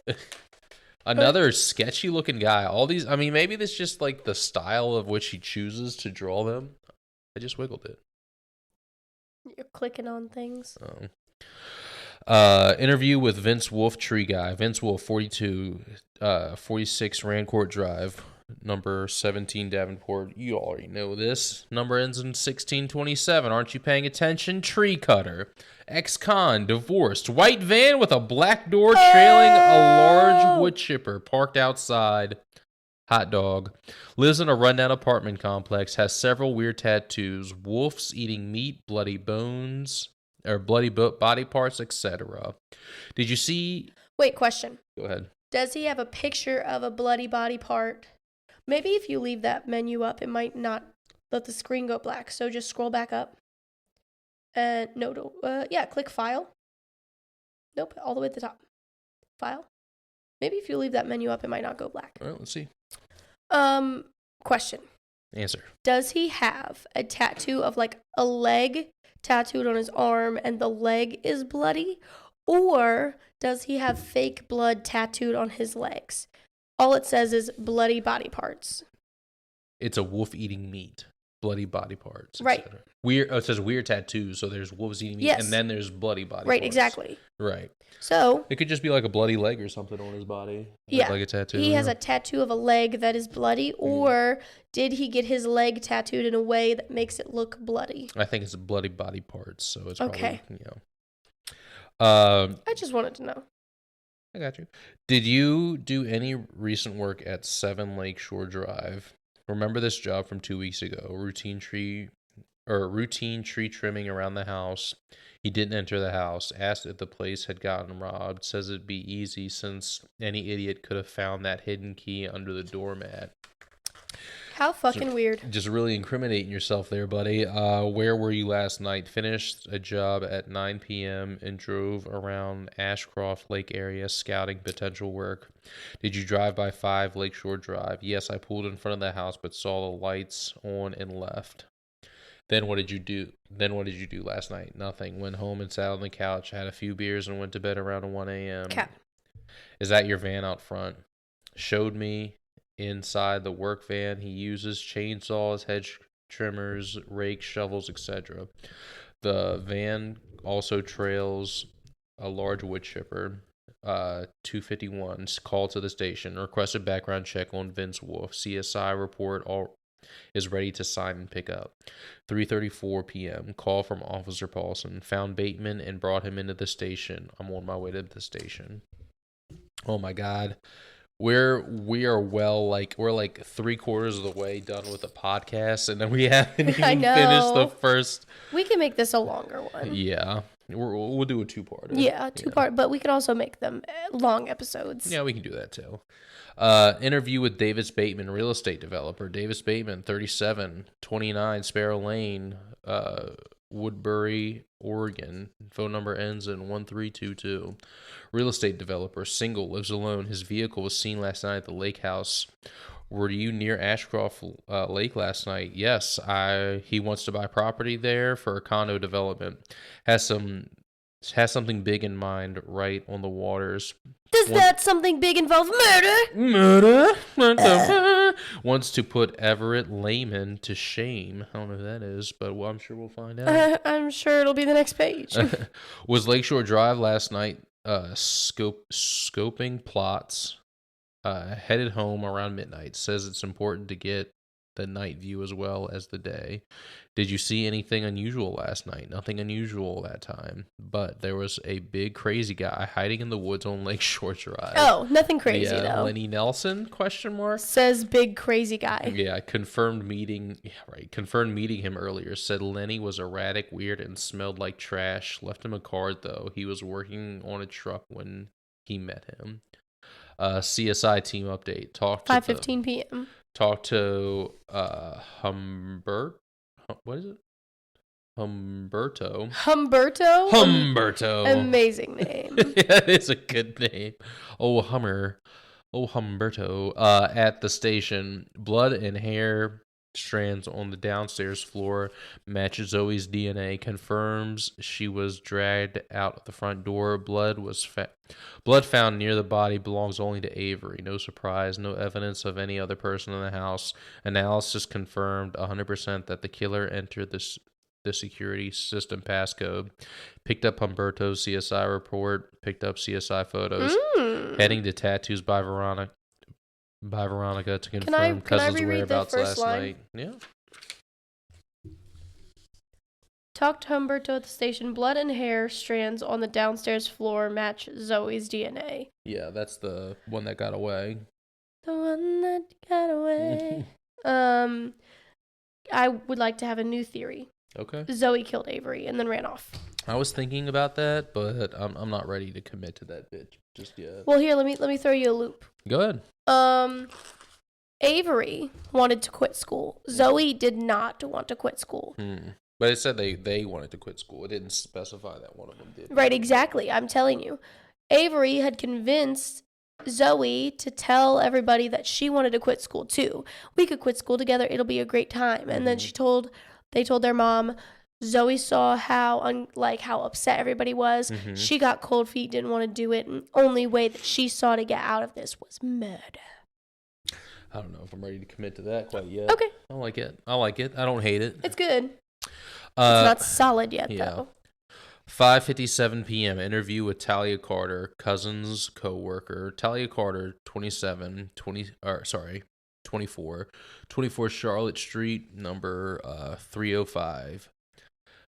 Another sketchy looking guy. All these, I mean, maybe this just like the style of which he chooses to draw them. I just wiggled it. You're clicking on things. Interview with Vince Wolf, tree guy. Vince Wolf, 42, 46 Rancourt Drive, number 17, Davenport. You already know this. Number ends in 1627. Aren't you paying attention? Tree cutter. Ex-con, divorced. White van with a black door trailing a large wood chipper parked outside. Hot dog. Lives in a rundown apartment complex. Has several weird tattoos. Wolf's eating meat, bloody bones, or bloody body parts, etc. Did you see... Wait, question. Go ahead. Does he have a picture of a bloody body part? Maybe if you leave that menu up, it might not let the screen go black. So just scroll back up. And click file. Nope, all the way at the top. File. Maybe if you leave that menu up, it might not go black. All right, let's see. Question. Answer. Does he have a tattoo of like a leg tattooed on his arm and the leg is bloody? Or does he have fake blood tattooed on his legs? All it says is bloody body parts. It's a wolf eating meat. Bloody body parts. Right. Weird. Oh, it says weird tattoos. So there's wolves eating meat, and then there's bloody body parts. Right, exactly. Right. So it could just be like a bloody leg or something on his body. Yeah. Like a tattoo. He has a tattoo of a leg that is bloody, or did he get his leg tattooed in a way that makes it look bloody? I think it's bloody body parts. So it's okay. Probably, I just wanted to know. I got you. Did you do any recent work at 7 Lakeshore Drive? Remember this job from 2 weeks ago? Routine tree trimming around the house. He didn't enter the house. Asked if the place had gotten robbed. Says it'd be easy since any idiot could have found that hidden key under the doormat. How fucking weird. Just really incriminating yourself there, buddy. Where were you last night? Finished a job at 9 p.m. and drove around Ashcroft Lake area scouting potential work. Did you drive by 5 Lakeshore Drive? Yes, I pulled in front of the house but saw the lights on and left. Then what did you do? Last night? Nothing. Went home and sat on the couch, had a few beers, and went to bed around 1 a.m. Cap. Is that your van out front? Showed me inside the work van. He uses chainsaws, hedge trimmers, rakes, shovels, etc. The van also trails a large wood chipper. 251. Call to the station. Requested background check on Vince Wolf. CSI report is ready to sign and pick up. 3:34 p.m. Call from Officer Paulson. Found Bateman and brought him into the station. I'm on my way to the station. Oh my God. We're like 3/4 of the way done with the podcast, and then we haven't even finished the first. We can make this a longer one. Yeah, we'll do a 2-part. Yeah, two-part, but we can also make them long episodes. Yeah, we can do that too. Interview with Davis Bateman, real estate developer. Davis Bateman, 37, 29 Sparrow Lane, Woodbury, Oregon. Phone number ends in 1322. Real estate developer, single, lives alone. His vehicle was seen last night at the lake house. Were you near Ashcroft Lake last night? Yes. He wants to buy property there for a condo development. Has something big in mind right on the waters. Does that something big involve murder? Murder? wants to put Everett Lehman to shame. I don't know who that is, but I'm sure we'll find out. I'm sure it'll be the next page. Was Lakeshore Drive last night scoping plots, headed home around midnight. Says it's important to get the night view as well as the day. Did you see anything unusual last night? Nothing unusual that time, but there was a big crazy guy hiding in the woods on Lakeshore Drive. Oh, nothing crazy though. Lenny Nelson ? Says big crazy guy. Yeah, confirmed meeting him earlier. Said Lenny was erratic, weird, and smelled like trash. Left him a card though. He was working on a truck when he met him. CSI team update. 5:15 p.m. Talked to Humberto. What is it? Humberto. Amazing name. Yeah, it is a good name. Humberto. At the station. Blood and hair strands on the downstairs floor matches Zoe's DNA. Confirms she was dragged out of the front door. Blood found near the body belongs only to Avery. No surprise. No evidence of any other person in the house. Analysis confirmed 100% that the killer entered the security system passcode. Picked up Humberto's CSI report. Picked up CSI photos. Heading to tattoos by Veronica to confirm cousins' whereabouts last night. Yeah. Talked to Humberto at the station. Blood and hair strands on the downstairs floor match Zoe's DNA. Yeah, that's the one that got away. The one that got away. I would like to have a new theory. Okay. Zoe killed Avery and then ran off. I was thinking about that, but I'm not ready to commit to that bitch just yet. Well, here, let me throw you a loop. Go ahead. Avery wanted to quit school. Zoe did not want to quit school. But it said they wanted to quit school. It didn't specify that one of them did. Right, exactly. I'm telling you. Avery had convinced Zoe to tell everybody that she wanted to quit school too. We could quit school together. It'll be a great time. And then they told their mom. Zoe saw how upset everybody was. She got cold feet, didn't want to do it, and only way that she saw to get out of this was murder. I don't know if I'm ready to commit to that quite yet. Okay. I like it. I don't hate it. It's good. It's not solid yet, though. 5:57 p.m. Interview with Talia Carter, cousin's co-worker. Talia Carter, 24, 24 Charlotte Street, number 305.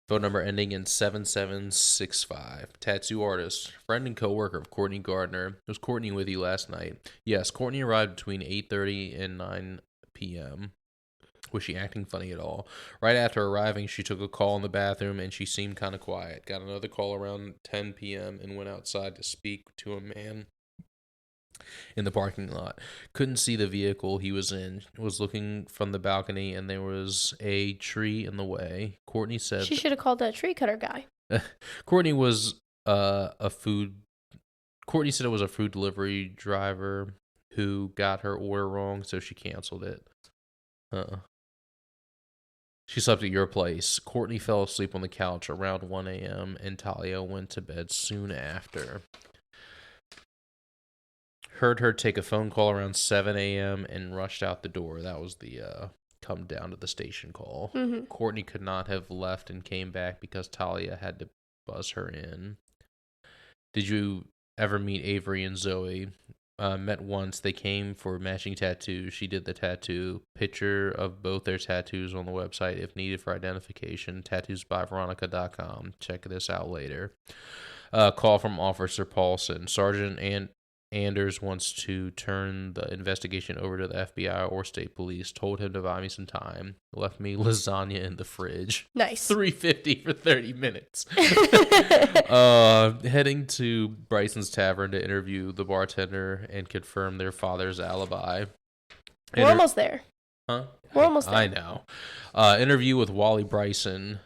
Phone number ending in 7765. Tattoo artist, friend and co-worker of Courtney Gardner. Was Courtney with you last night? Yes, Courtney arrived between 8:30 and 9 p.m. Was she acting funny at all? Right after arriving, she took a call in the bathroom and she seemed kind of quiet. Got another call around 10 p.m. and went outside to speak to a man in the parking lot. Couldn't see the vehicle he was in. Was looking from the balcony and there was a tree in the way. Courtney said she should have called that tree cutter guy. Courtney said it was a food delivery driver who got her order wrong, so she canceled it. She slept at your place. Courtney fell asleep on the couch around 1 a.m. and Talia went to bed soon after. Heard her take a phone call around 7 a.m. and rushed out the door. That was the come down to the station call. Courtney could not have left and came back because Talia had to buzz her in. Did you ever meet Avery and Zoe? Met once. They came for matching tattoos. She did the tattoo. Picture of both their tattoos on the website if needed for identification. Tattoosbyveronica.com. Check this out later. Call from Officer Paulson. Sergeant Anders wants to turn the investigation over to the FBI or state police. Told him to buy me some time. Left me lasagna in the fridge. Nice. $3.50 for 30 minutes. Heading to Bryson's Tavern to interview the bartender and confirm their father's alibi. We're almost there. Huh? We're almost there. I know. Interview with Wally Bryson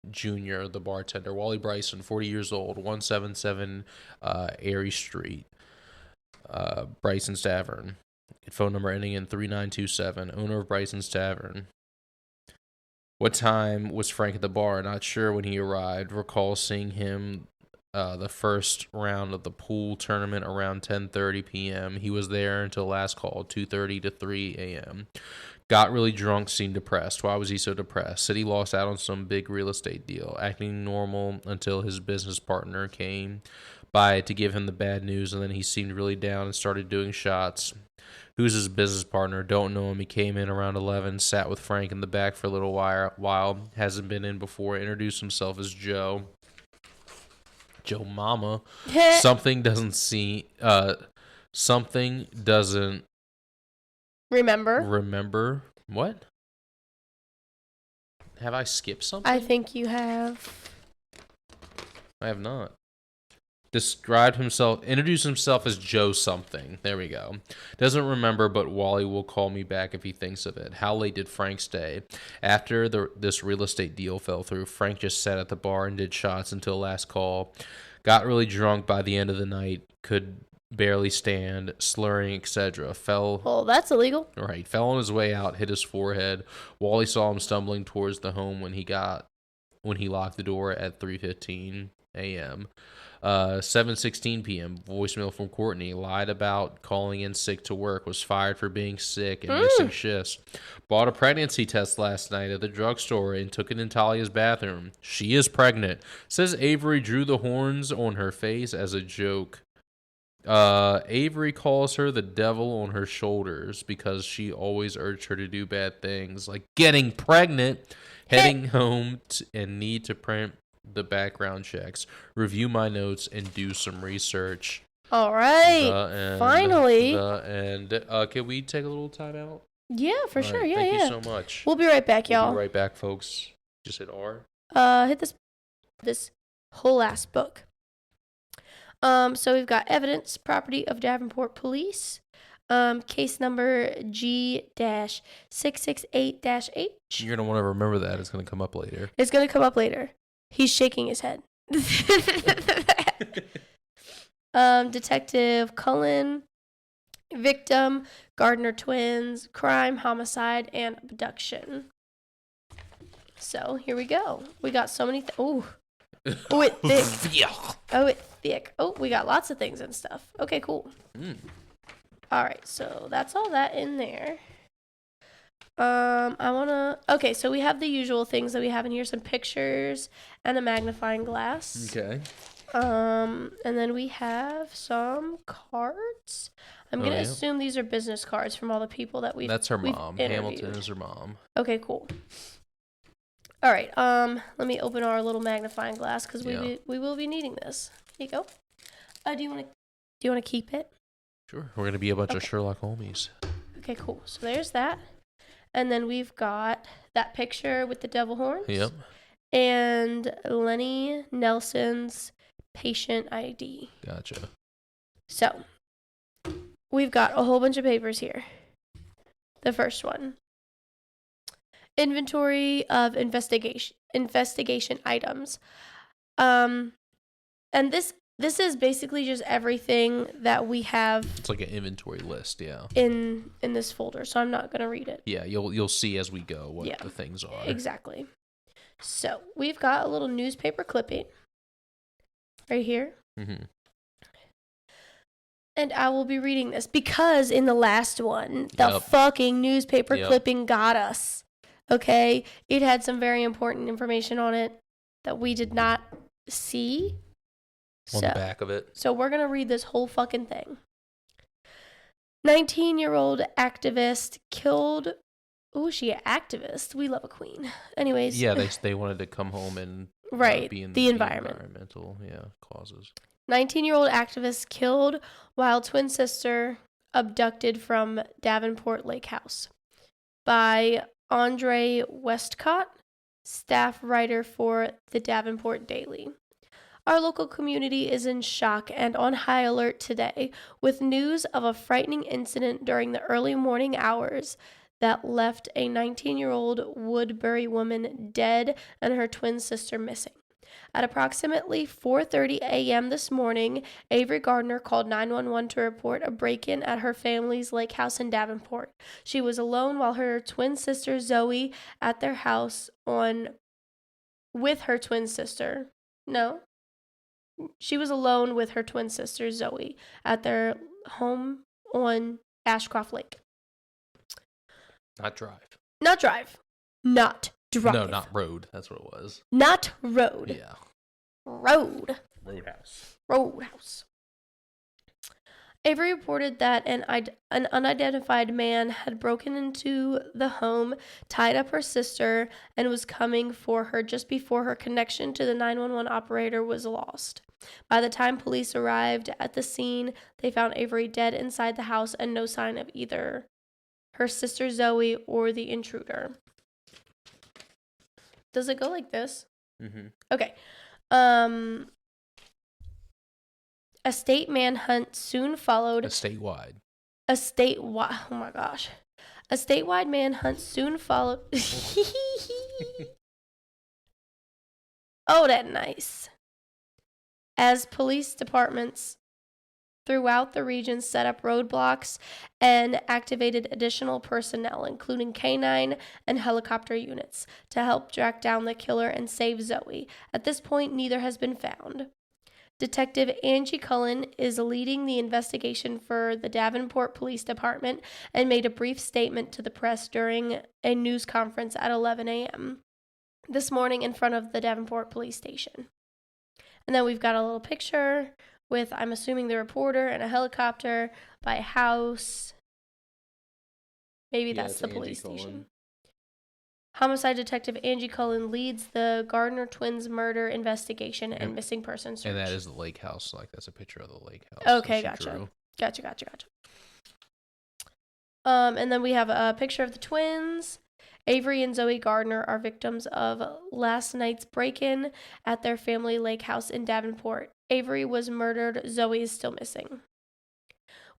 Jr., the bartender. Wally Bryson, 40 years old, 177 Airy Street. Bryson's Tavern. Phone number ending in 3927. Owner of Bryson's Tavern. What time was Frank at the bar? Not sure when he arrived. Recall seeing him the first round of the pool tournament around 10:30 p.m. He was there until last call, 2:30 to 3 a.m. Got really drunk, seemed depressed. Why was he so depressed? Said he lost out on some big real estate deal, acting normal until his business partner came by to give him the bad news, and then he seemed really down and started doing shots. Who's his business partner? Don't know him. He came in around 11, sat with Frank in the back for a little while. Hasn't been in before. Introduced himself as Joe. Joe Mama. Something doesn't remember. What? Have I skipped something? I think you have. I have not. Introduced himself as Joe something. There we go. Doesn't remember, but Wally will call me back if he thinks of it. How late did Frank stay? After this real estate deal fell through, Frank just sat at the bar and did shots until last call. Got really drunk by the end of the night. Could barely stand, slurring, etc. Well, that's illegal. Right. Fell on his way out, hit his forehead. Wally saw him stumbling towards the home when he locked the door at 3:15 a.m. 7:16 p.m. Voicemail from Courtney. Lied about calling in sick to work. Was fired for being sick and missing shifts. Bought a pregnancy test last night at the drugstore and took it in Talia's bathroom. She is pregnant. Says Avery drew the horns on her face as a joke. Avery calls her the devil on her shoulders because she always urged her to do bad things like getting pregnant, heading home and need to print the background checks, review my notes, and do some research. All right. Finally. Can we take a little time out? Yeah, for sure. Right, yeah, thank yeah. you so much. We'll be right back, y'all. We'll be right back, folks. Just hit R. Hit this whole ass book. So we've got evidence, property of Davenport Police, case number G-668-H. You're going to want to remember that. It's going to come up later. It's going to come up later. He's shaking his head. Detective Cullen, victim, Gardner twins, crime, homicide, and abduction. So here we go. We got so many it's thick. It's thick. Oh, we got lots of things and stuff. Okay, cool. All right, so that's all that in there. Okay, so we have the usual things that we have in here, some pictures and a magnifying glass. Okay. And then we have some cards. I'm going to assume these are business cards from all the people that That's her mom. Interviewed. Hamilton is her mom. Okay, cool. All right, let me open our little magnifying glass because we will be needing this. Here you go. Do you want to keep it? Sure. We're going to be a bunch of Sherlock Holmes. Okay, cool. So there's that. And then we've got that picture with the devil horns. Yep. And Lenny Nelson's patient ID. Gotcha. So, we've got a whole bunch of papers here. The first one. Inventory of investigation items. And this is basically just everything that we have. It's like an inventory list, yeah. In this folder, so I'm not gonna read it. Yeah, you'll see as we go what the things are. Exactly. So we've got a little newspaper clipping right here. Mm-hmm. And I will be reading this because in the last one, the fucking newspaper clipping got us. Okay? It had some very important information on it that we did not see. On the back of it. So we're going to read this whole fucking thing. 19-year-old activist killed... Ooh, she an activist. We love a queen. Anyways. Yeah, they wanted to come home and be in the environment. Environmental causes. 19-year-old activist killed while twin sister abducted from Davenport Lake House by Andre Westcott, staff writer for the Davenport Daily. Our local community is in shock and on high alert today with news of a frightening incident during the early morning hours that left a 19-year-old Woodbury woman dead and her twin sister missing. At approximately 4:30 a.m. this morning, Avery Gardner called 911 to report a break-in at her family's lake house in Davenport. She was alone while her twin sister Zoe at their house with her twin sister. No. She was alone with her twin sister, Zoe, at their home on Ashcroft Lake. Not drive. Not drive. Not drive. No, not road. That's what it was. Not road. Yeah. Road. Roadhouse. Avery reported that an unidentified man had broken into the home, tied up her sister, and was coming for her just before her connection to the 911 operator was lost. By the time police arrived at the scene, they found Avery dead inside the house and no sign of either her sister Zoe or the intruder. Does it go like this? Mm-hmm. Okay. A state manhunt soon followed. Statewide. Oh my gosh. A statewide manhunt soon followed. Oh, that nice. As police departments throughout the region set up roadblocks and activated additional personnel, including canine and helicopter units, to help track down the killer and save Zoe. At this point, neither has been found. Detective Angie Cullen is leading the investigation for the Davenport Police Department and made a brief statement to the press during a news conference at 11 a.m. this morning in front of the Davenport Police Station. And then we've got a little picture with, I'm assuming, the reporter and a helicopter by a house. Maybe that's the police station. Homicide Detective Angie Cullen leads the Gardner twins murder investigation and missing person search. And that is the lake house. Like, that's a picture of the lake house. Okay, gotcha. And then we have a picture of the twins. Avery and Zoe Gardner are victims of last night's break-in at their family lake house in Davenport. Avery was murdered. Zoe is still missing.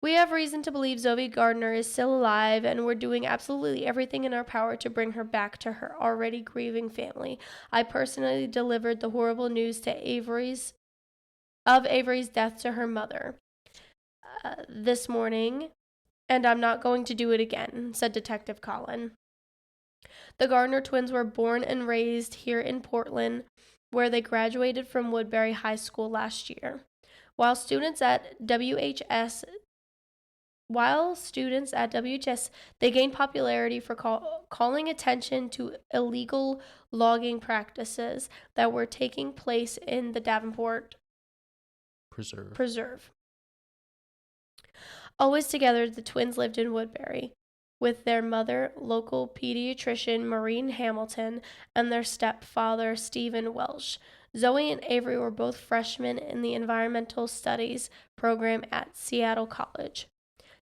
We have reason to believe Zoe Gardner is still alive, and we're doing absolutely everything in our power to bring her back to her already grieving family. I personally delivered the horrible news to Avery's death to her mother this morning, and I'm not going to do it again, said Detective Cullen. The Gardner twins were born and raised here in Portland, where they graduated from Woodbury High School last year. While students at WHS, they gained popularity for calling attention to illegal logging practices that were taking place in the Davenport Preserve. Always together, the twins lived in Woodbury with their mother, local pediatrician Maureen Hamilton, and their stepfather, Stephen Welsh. Zoe and Avery were both freshmen in the environmental studies program at Seattle College.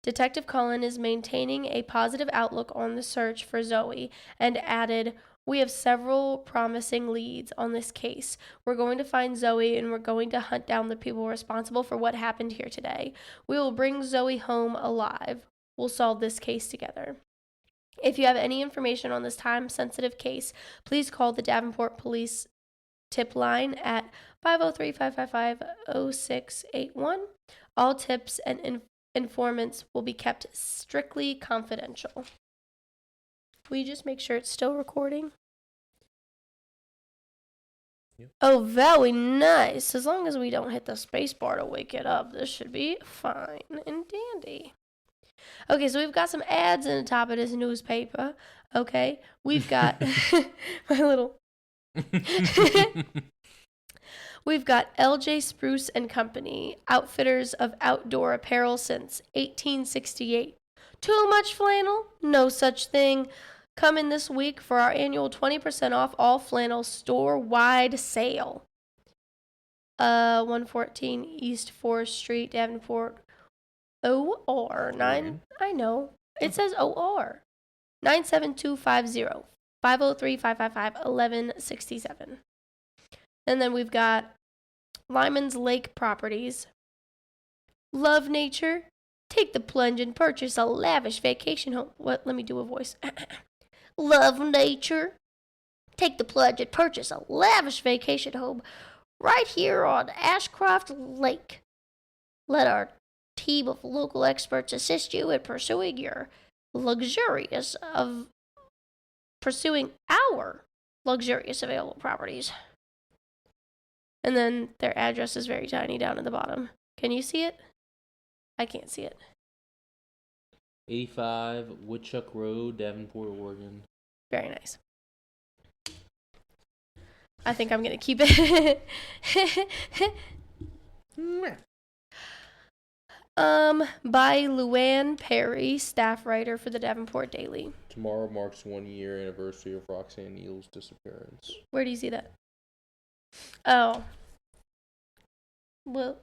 Detective Cullen is maintaining a positive outlook on the search for Zoe and added, "We have several promising leads on this case. We're going to find Zoe and we're going to hunt down the people responsible for what happened here today. We will bring Zoe home alive. We'll solve this case together." If you have any information on this time-sensitive case, please call the Davenport Police tip line at 503-555-0681. All tips and informants will be kept strictly confidential. Will you just make sure it's still recording? Yep. Oh, very nice. As long as we don't hit the space bar to wake it up, this should be fine and dandy. Okay, so we've got some ads in the top of this newspaper. Okay, we've got my little... We've got LJ Spruce and Company, outfitters of outdoor apparel since 1868. Too much flannel? No such thing. Come in this week for our annual 20% off all flannel store-wide sale. 114 East 4th Street, Davenport. OR 9. I know. It says OR. 97250. 503-555-1167. And then we've got Lyman's Lake Properties. Love nature? Take the plunge and purchase a lavish vacation home. What? Let me do a voice. Love nature? Take the plunge and purchase a lavish vacation home right here on Ashcroft Lake. Let our team of local experts assist you in pursuing our luxurious available properties. And then their address is very tiny down at the bottom. Can you see it? I can't see it. 85 Woodchuck Road, Davenport, Oregon. Very nice. I think I'm going to keep it. By Luann Perry, staff writer for the Davenport Daily. Tomorrow marks 1 year anniversary of Roxanne Neal's disappearance. Where do you see that? Oh. Well,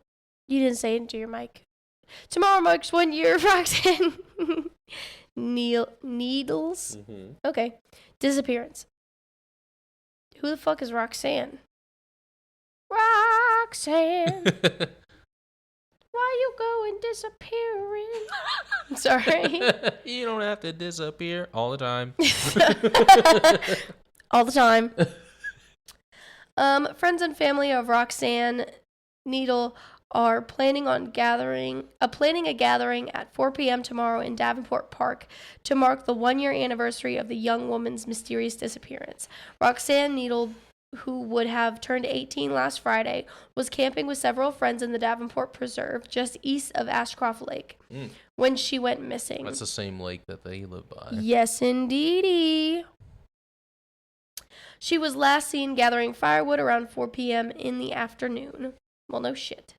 you didn't say it into your mic. Tomorrow marks 1 year of Roxanne Needles. Mm-hmm. Okay. Disappearance. Who the fuck is Roxanne? Roxanne. Why you going disappearing? Sorry. You don't have to disappear all the time. All the time. Friends and family of Roxanne Needle are planning a gathering at 4 p.m. tomorrow in Davenport Park to mark the 1 year anniversary of the young woman's mysterious disappearance. Roxanne Needle, who would have turned 18 last Friday, was camping with several friends in the Davenport Preserve just east of Ashcroft Lake when she went missing. That's the same lake that they live by. Yes, indeedy. She was last seen gathering firewood around 4 p.m. in the afternoon. Well, no shit.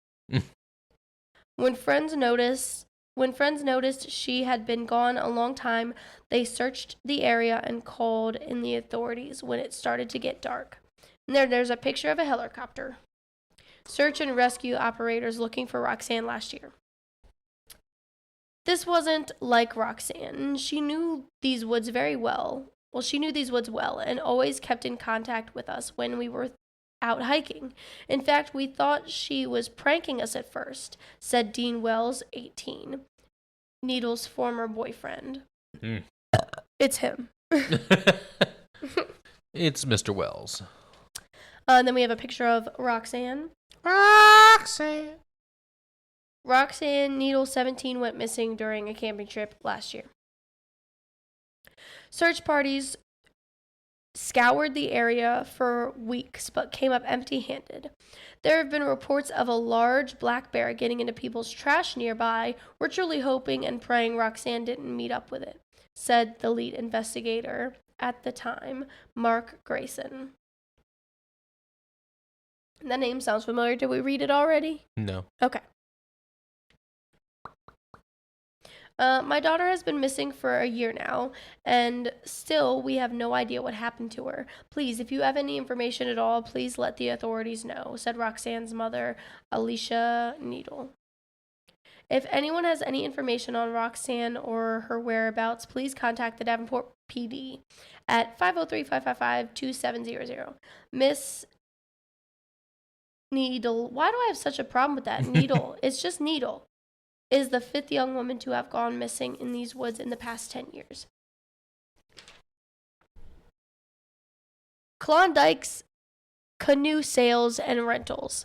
When friends noticed she had been gone a long time, they searched the area and called in the authorities when it started to get dark. And there's a picture of a helicopter. Search and rescue operators looking for Roxanne last year. This wasn't like Roxanne. She knew these woods very well. Well, she knew these woods well and always kept in contact with us when we were out hiking. In fact, we thought she was pranking us at first, said Dean Wells, 18, Needle's former boyfriend. It's him. It's Mr. Wells. And then we have a picture of Roxanne. Roxanne Needle, 17, went missing during a camping trip last year. Search parties scoured the area for weeks but came up empty-handed. There have been reports of a large black bear getting into people's trash nearby. We're truly hoping and praying Roxanne didn't meet up with it, said the lead investigator at the time, Mark Grayson. That name sounds familiar. Did we read it already? No. Okay. My daughter has been missing for a year now, and still we have no idea what happened to her. Please, if you have any information at all, please let the authorities know, said Roxanne's mother, Alicia Needle. If anyone has any information on Roxanne or her whereabouts, please contact the Davenport PD at 503-555-2700. Miss Needle, why do I have such a problem with that? Needle. It's just Needle. Is the 5th young woman to have gone missing in these woods in the past 10 years. Klondike's canoe sales and rentals.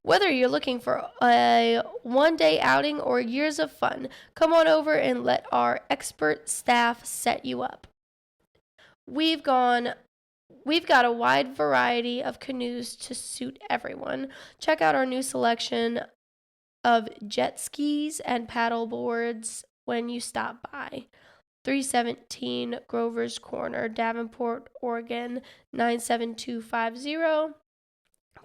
Whether you're looking for a one-day outing or years of fun, come on over and let our expert staff set you up. We've got a wide variety of canoes to suit everyone. Check out our new selection of jet skis and paddle boards when you stop by. 317 Grover's Corner, Davenport, Oregon, 97250,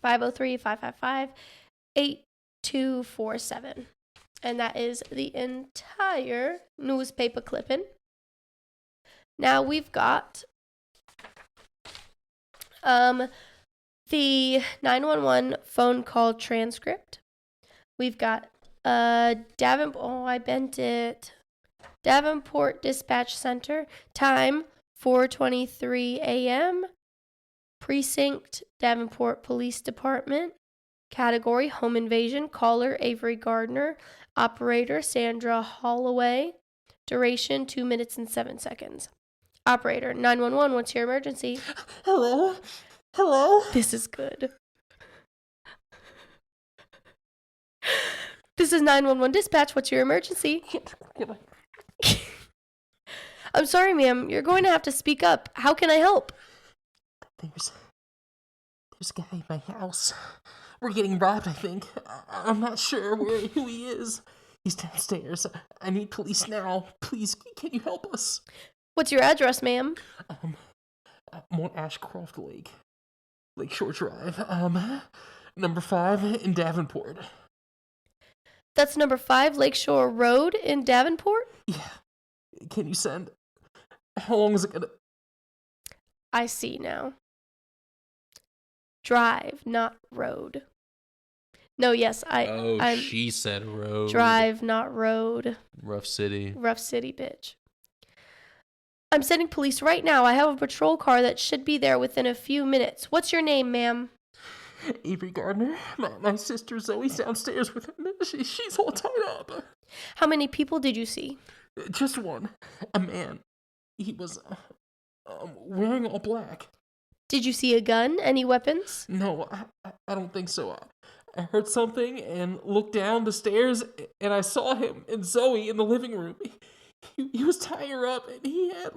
503-555-8247. And that is the entire newspaper clipping. Now we've got the 911 phone call transcript. We've got Davenport Dispatch Center, time 4:23 a.m. Precinct, Davenport Police Department. Category, home invasion. Caller, Avery Gardner. Operator, Sandra Holloway. Duration, 2 minutes and 7 seconds. Operator, 911, what's your emergency? Hello? This is good. This is 911 dispatch. What's your emergency? I'm sorry, ma'am. You're going to have to speak up. How can I help? There's There's a guy in my house. We're getting robbed, I think. I'm not sure who he is. He's downstairs. I need police now. Please, can you help us? What's your address, ma'am? I'm on Ashcroft Lake. Lakeshore Drive. Number 5 in Davenport. That's number 5 Lakeshore Road in Davenport? Yeah. Can you send? How long is it gonna... I see now. Drive, not road. No, yes, she said road. Drive, not road. Rough city. Rough city, bitch. I'm sending police right now. I have a patrol car that should be there within a few minutes. What's your name, ma'am? Avery Gardner. My sister Zoe's downstairs with him. She's all tied up. How many people did you see? Just one. A man. He was wearing all black. Did you see a gun? Any weapons? No, I don't think so. I heard something and looked down the stairs, and I saw him and Zoe in the living room. He was tying her up, and he had,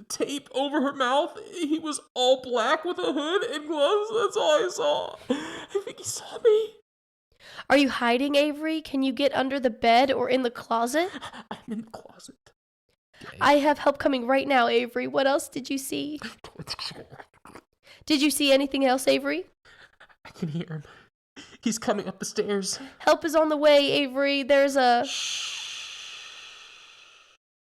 tape over her mouth. He was all black with a hood and gloves. That's all I saw. I think he saw me. Are you hiding, Avery? Can you get under the bed or in the closet? I'm in the closet. I have help coming right now, Avery. What else did you see? Did you see anything else, Avery? I can hear him. He's coming up the stairs. Help is on the way, Avery. There's a...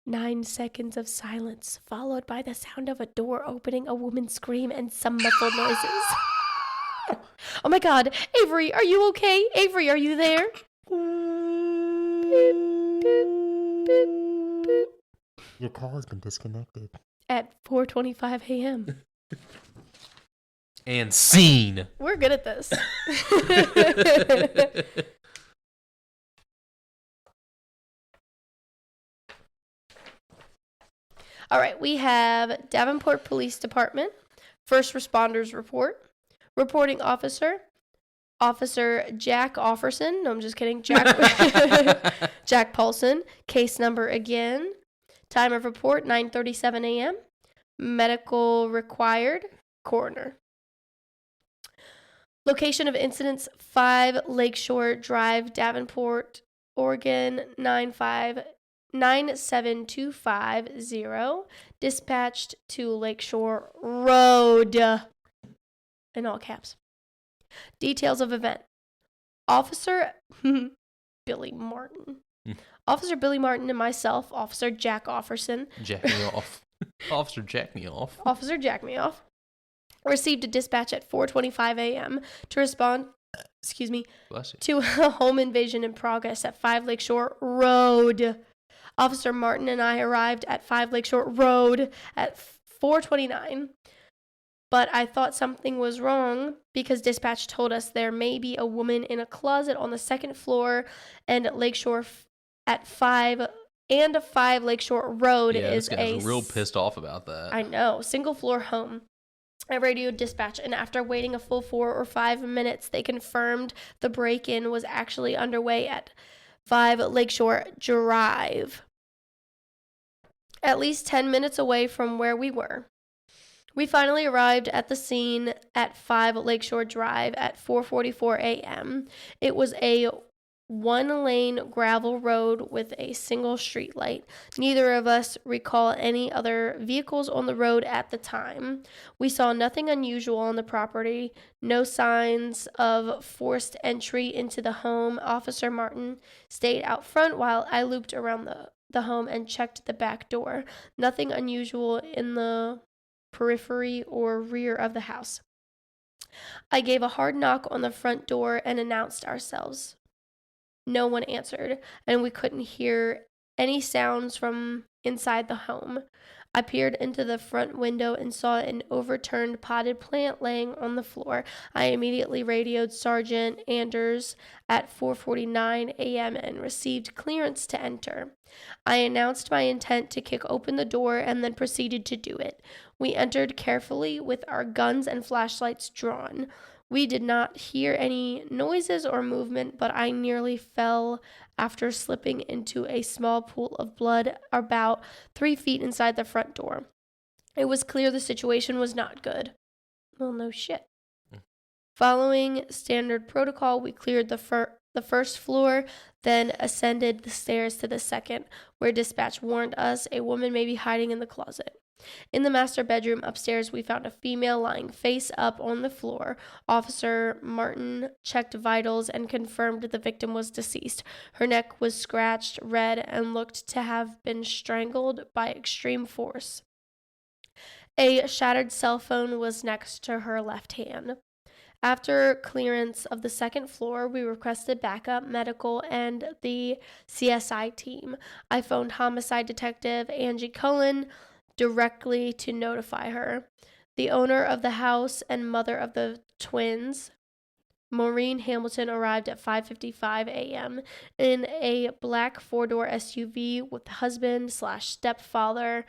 9 seconds of silence, followed by the sound of a door opening, a woman scream, and some muffled noises. Oh my God. Avery, are you okay? Avery, are you there? Boop, boop, boop, boop. Your call has been disconnected. At 4:25 a.m. And scene. We're good at this. All right, we have Davenport Police Department, First Responders Report, Reporting Officer, Officer Jack Offerson. No, I'm just kidding. Jack Paulson. Case number again. Time of report, 9:37 a.m. Medical required. Coroner. Location of incidents, 5 Lakeshore Drive, Davenport, Oregon, 97250. Dispatched to Lakeshore Road. In all caps. Details of event. Officer Billy Martin. Officer Billy Martin and myself, Officer Jack Offerson. Jack me off. Officer Jack me off. Officer Jack me off. Received a dispatch at 4:25 a.m. to respond, to a home invasion in progress at 5 Lakeshore Road. Officer Martin and I arrived at 5 Lakeshore Road at 4:29. But I thought something was wrong because dispatch told us there may be a woman in a closet on the 2nd floor and Lakeshore at 5 Lakeshore Road is this guy's real pissed off about that. I know. Single floor home. I radioed dispatch, and after waiting a full 4 or 5 minutes, they confirmed the break-in was actually underway at 5 Lakeshore Drive, at least 10 minutes away from where we were. We finally arrived at the scene at 5 Lakeshore Drive at 4:44 a.m. It was a 1-lane gravel road with a single street light. Neither of us recall any other vehicles on the road at the time. We saw nothing unusual on the property, no signs of forced entry into the home. Officer Martin stayed out front while I looped around the home and checked the back door. Nothing unusual in the periphery or rear of the house. I gave a hard knock on the front door and announced ourselves. No one answered, and we couldn't hear any sounds from inside the home. I peered into the front window and saw an overturned potted plant laying on the floor. I immediately radioed Sergeant Anders at 4:49 a.m. and received clearance to enter. I announced my intent to kick open the door and then proceeded to do it. We entered carefully with our guns and flashlights drawn. We did not hear any noises or movement, but I nearly fell after slipping into a small pool of blood about 3 feet inside the front door. It was clear the situation was not good. Well, no shit. Following standard protocol, we cleared the first floor, then ascended the stairs to the second, where dispatch warned us a woman may be hiding in the closet. In the master bedroom upstairs, we found a female lying face up on the floor. Officer Martin checked vitals and confirmed the victim was deceased. Her neck was scratched, red, and looked to have been strangled by extreme force. A shattered cell phone was next to her left hand. After clearance of the second floor, we requested backup, medical, and the CSI team. I phoned homicide detective Angie Cullen directly to notify her. The owner of the house and mother of the twins, Maureen Hamilton, arrived at 5:55 a.m. in a black four-door SUV with husband/stepfather.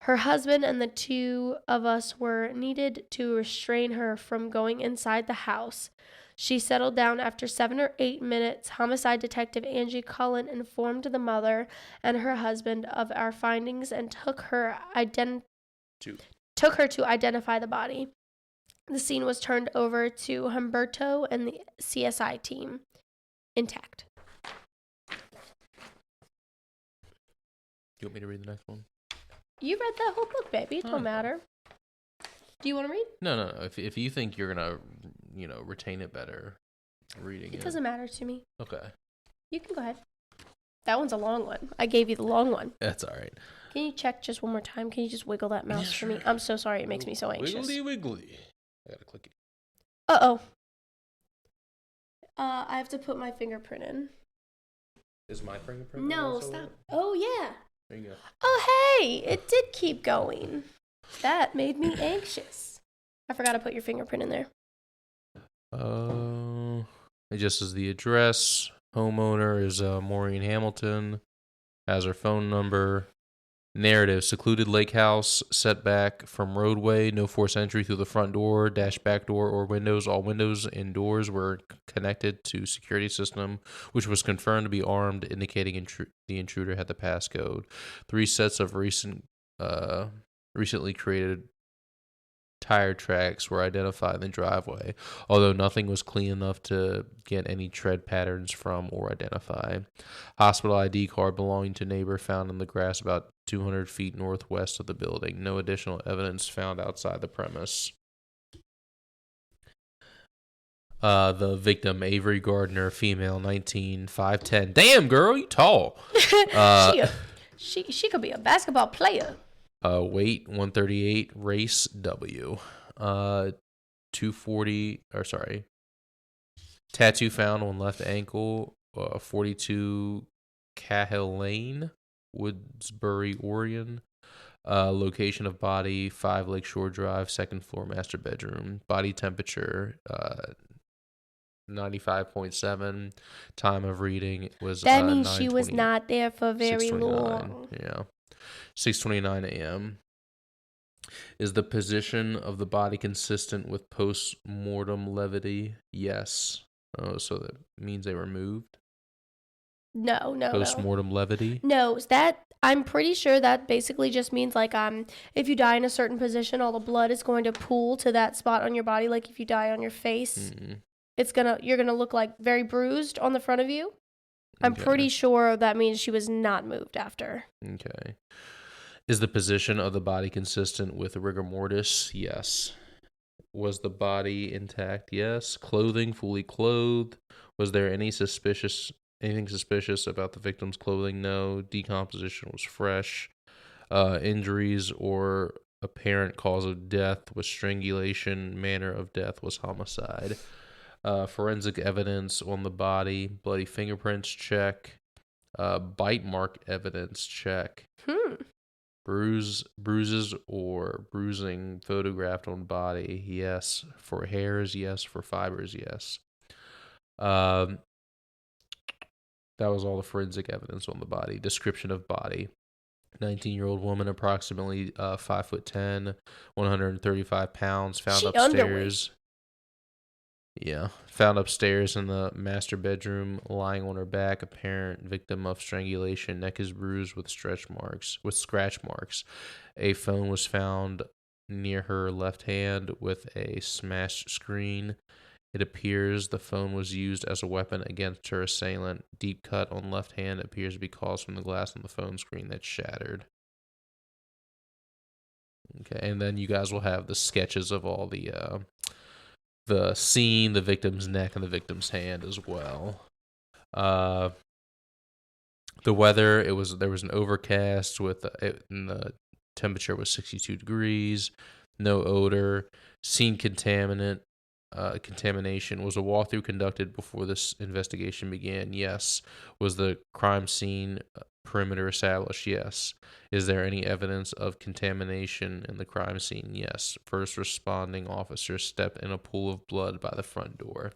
Her husband and the two of us were needed to restrain her from going inside the house. She settled down after 7 or 8 minutes. Homicide detective Angie Cullen informed the mother and her husband of our findings and took her to identify the body. The scene was turned over to Humberto and the CSI team, intact. You want me to read the next one? You read that whole book, baby. It don't matter. Do you want to read? No. If you think you're gonna, retain it better, reading it. It doesn't matter to me. Okay. You can go ahead. That one's a long one. I gave you the long one. That's all right. Can you check just one more time? Can you just wiggle that mouse for me? I'm so sorry. It makes me so anxious. Wiggly. I gotta click it. Uh-oh. I have to put my fingerprint in. Is my fingerprint? No, stop. Oh, yeah. There you go. Oh, hey. It did keep going. That made me anxious. I forgot to put your fingerprint in there. It just says the address. Homeowner is Maureen Hamilton. Has her phone number. Narrative: secluded lake house, setback from roadway, no forced entry through the front door, dash back door, or windows. All windows and doors were connected to security system, which was confirmed to be armed, indicating the intruder had the passcode. 3 sets of recently created tire tracks were identified in the driveway, although nothing was clean enough to get any tread patterns from or identify. Hospital ID card belonging to neighbor found in the grass about 200 feet northwest of the building. No additional evidence found outside the premise. The victim, Avery Gardner, female, 19, 5'10". Damn, girl, you tall. She could be a basketball player. Weight 138, race W. 240, tattoo found on left ankle, 42 Cahill Lane, Woodsbury, Oregon. Location of body, 5 Lakeshore Drive, 2nd floor, master bedroom. Body temperature, 95.7. Time of reading was that means she was not there for very 6:29. long. Yeah. 6:29 a.m. Is the position of the body consistent with post-mortem levity? Yes. Oh, so that means they were moved? No. Post-mortem levity? No, I'm pretty sure that basically just means like if you die in a certain position, all the blood is going to pool to that spot on your body. Like if you die on your face, you're gonna look like very bruised on the front of you. I'm pretty sure that means she was not moved after. Okay. Is the position of the body consistent with rigor mortis? Yes. Was the body intact? Yes. Clothing fully clothed? Was there anything suspicious about the victim's clothing? No. Decomposition was fresh. Injuries or apparent cause of death was strangulation. Manner of death was homicide. Forensic evidence on the body. Bloody fingerprints, check. Bite mark evidence, check. Bruises or bruising photographed on body, yes. For hairs, yes. For fibers, yes. That was all the forensic evidence on the body. Description of body: 19-year-old woman, approximately 5'10", 135 pounds, found upstairs. Yeah, found upstairs in the master bedroom, lying on her back. Apparent victim of strangulation. Neck is bruised with scratch marks. A phone was found near her left hand with a smashed screen. It appears the phone was used as a weapon against her assailant. Deep cut on left hand appears to be caused from the glass on the phone screen that shattered. Okay, and then you guys will have the sketches of all the scene, the victim's neck, and the victim's hand as well. The weather, there was an overcast and the temperature was 62 degrees, no odor, scene contamination. Was a walkthrough conducted before this investigation began? Yes. Was the crime scene perimeter established? Yes. Is there any evidence of contamination in the crime scene? Yes. First responding officers stepped in a pool of blood by the front door.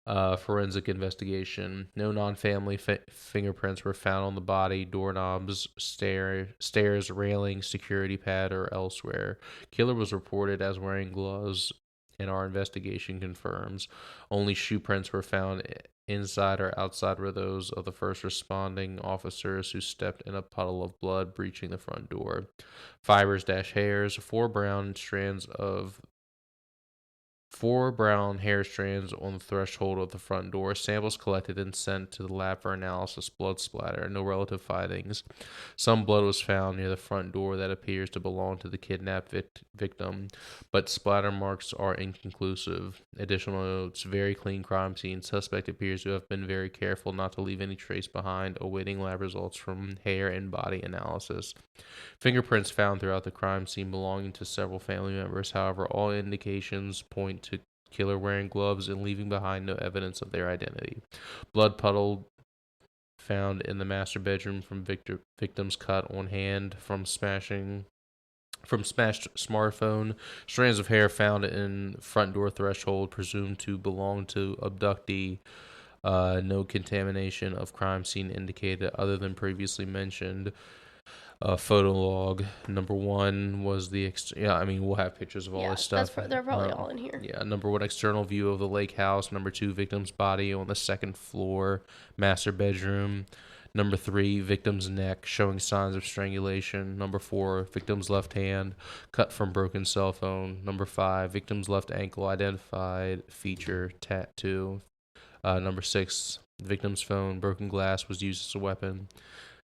Forensic investigation. No non-family fingerprints were found on the body, doorknobs, stairs, railing, security pad, or elsewhere. Killer was reported as wearing gloves, and our investigation confirms. Only shoe prints were found. Inside or outside were those of the first responding officers who stepped in a puddle of blood breaching the front door. Fibers-hairs, four brown hair strands on the threshold of the front door. Samples collected and sent to the lab for analysis. Blood splatter. No relative findings. Some blood was found near the front door that appears to belong to the kidnapped victim, but splatter marks are inconclusive. Additional notes. Very clean crime scene. Suspect appears to have been very careful not to leave any trace behind. Awaiting lab results from hair and body analysis. Fingerprints found throughout the crime scene belonging to several family members. However, all indications point to killer wearing gloves and leaving behind no evidence of their identity. Blood puddle found in the master bedroom from victim's cut on hand from smashed smartphone. Strands of hair found in front door threshold presumed to belong to abductee. No contamination of crime scene indicated other than previously mentioned. Photo log. Number one was we'll have pictures of all this stuff. They're probably all in here. Yeah, number one, external view of the lake house. Number two, victim's body on the second floor, master bedroom. Number three, victim's neck showing signs of strangulation. Number four, victim's left hand cut from broken cell phone. Number five, victim's left ankle identified feature tattoo. Number six, victim's phone, broken glass was used as a weapon.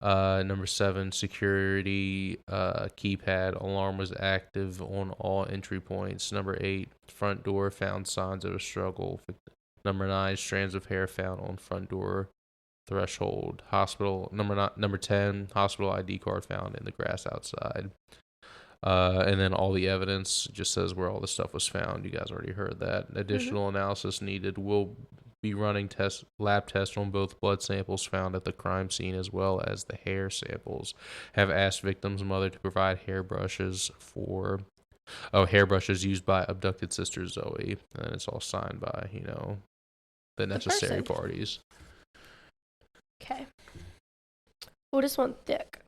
Number seven, security keypad alarm was active on all entry points. Number eight, front door found signs of a struggle. Number nine, strands of hair found on front door threshold. Hospital. Number 10, hospital ID card found in the grass outside. And then all the evidence just says where all the stuff was found. You guys already heard that. Additional analysis needed. Will be running lab tests on both blood samples found at the crime scene as well as the hair samples. Have asked victim's mother to provide hairbrushes used by abducted sister Zoe. And it's all signed by, the necessary parties. Okay. Oh, this one thick.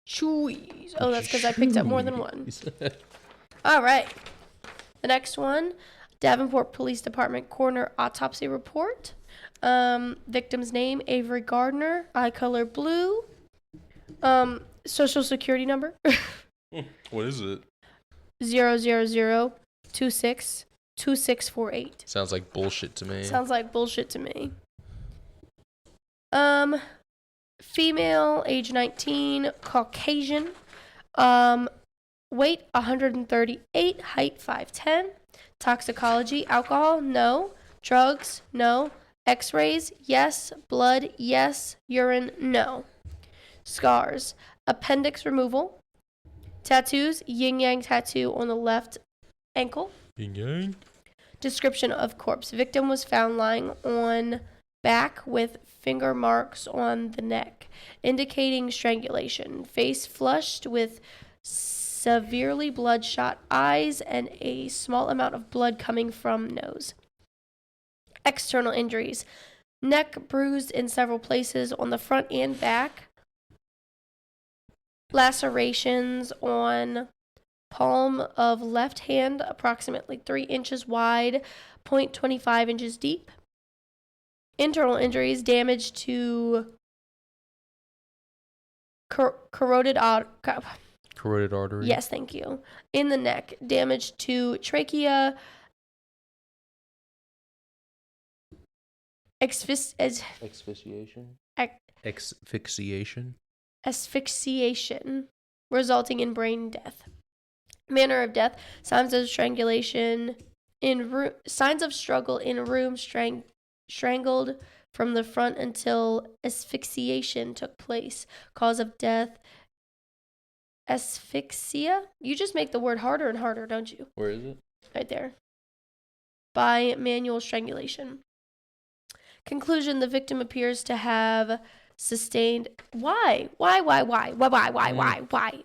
Chewies. Oh, that's because I picked up more than one. All right. The next one, Davenport Police Department coroner autopsy report. Victim's name, Avery Gardner. Eye color, blue. Social security number. What is it? 000262648. Sounds like bullshit to me. Female, age 19, Caucasian, weight 138, height 5'10", toxicology, alcohol, no, drugs, no, x-rays, yes, blood, yes, urine, no, scars, appendix removal, tattoos, yin-yang tattoo on the left ankle, yin-yang, description of corpse, victim was found lying on back with finger marks on the neck, indicating strangulation. Face flushed with severely bloodshot eyes and a small amount of blood coming from nose. External injuries. Neck bruised in several places on the front and back. Lacerations on palm of left hand, approximately 3 inches wide, 0.25 inches deep. Internal injuries, damage to carotid Carotid artery. Yes, thank you. In the neck, damage to trachea, Asphyxiation. asphyxiation, resulting in brain death. Manner of death: signs of strangulation signs of struggle in room, strangled from the front until asphyxiation took place. Cause of death: asphyxia. You just make the word harder and harder, don't you? Where is it? Right there. By manual strangulation. Conclusion: the victim appears to have sustained why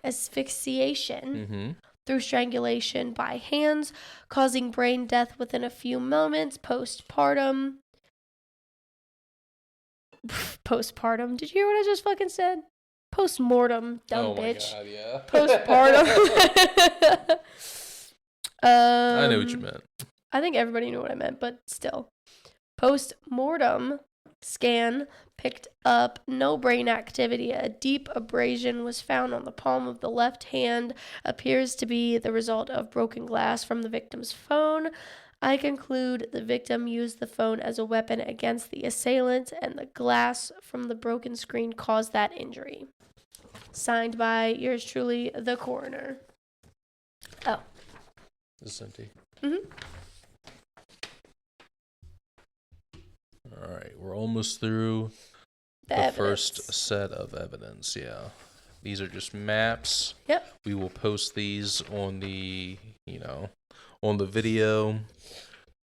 asphyxiation through strangulation by hands, causing brain death within a few moments. Postpartum. Did you hear what I just fucking said? Postmortem, dumb bitch. God, yeah. Postpartum. I know what you meant. I think everybody knew what I meant, but still. Post-mortem scan picked up no brain activity. A deep abrasion was found on the palm of the left hand. Appears to be the result of broken glass from the victim's phone. I conclude the victim used the phone as a weapon against the assailant, and the glass from the broken screen caused that injury. Signed by yours truly, the coroner. Oh. This is empty. Mm-hmm. All right, we're almost through the first set of evidence. Yeah, these are just maps. Yep. We will post these on the, on the video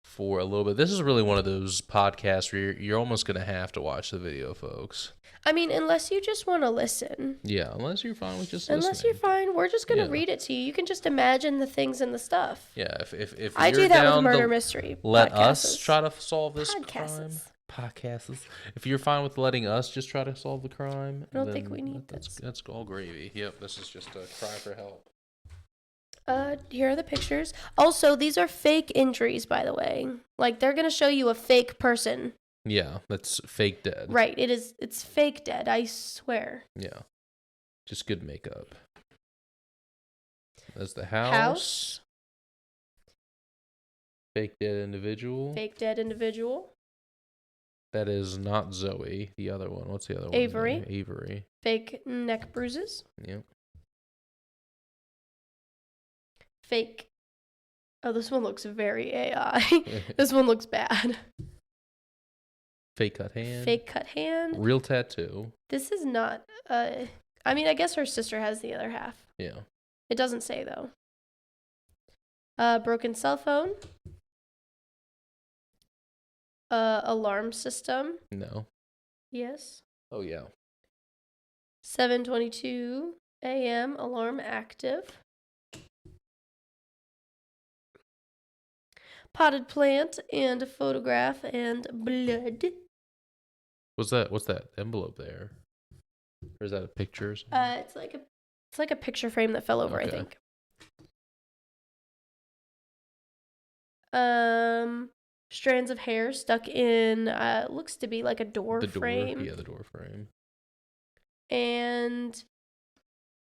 for a little bit. This is really one of those podcasts where you're almost gonna have to watch the video, folks. I mean, unless you just want to listen. Yeah, unless you're fine with just Unless listening. you're fine, we're just gonna read it to you. You can just imagine the things and the stuff. Yeah, if I you're do that down with murder to mystery. let podcasts. us try to solve this Podcasts. crime. Podcasts. If you're fine with letting us just try to solve the crime, I don't think we need that's all gravy. Yep, this is just a cry for help. Here are the pictures. Also, these are fake injuries, by the way. Like, they're gonna show you a fake person. Yeah, that's fake dead. Right, it's fake dead, I swear. Yeah. Just good makeup. That's the house. Fake dead individual. Fake dead individual. That is not Zoe. The other one. What's the other one? Avery. Avery. Fake neck bruises. Yep. Fake. Oh, this one looks very AI. This one looks bad. Fake cut hand. Fake cut hand. Real tattoo. This is not. I mean, I guess her sister has the other half. Yeah. It doesn't say though. Broken cell phone. Alarm system. No. Yes. Oh yeah. 7:22 a.m. alarm active. Potted plant and a photograph and blood. What's that envelope there? Or is that a picture or something? It's like a picture frame that fell over, Okay. I think. Strands of hair stuck in looks to be like a door frame. Yeah, the door frame. And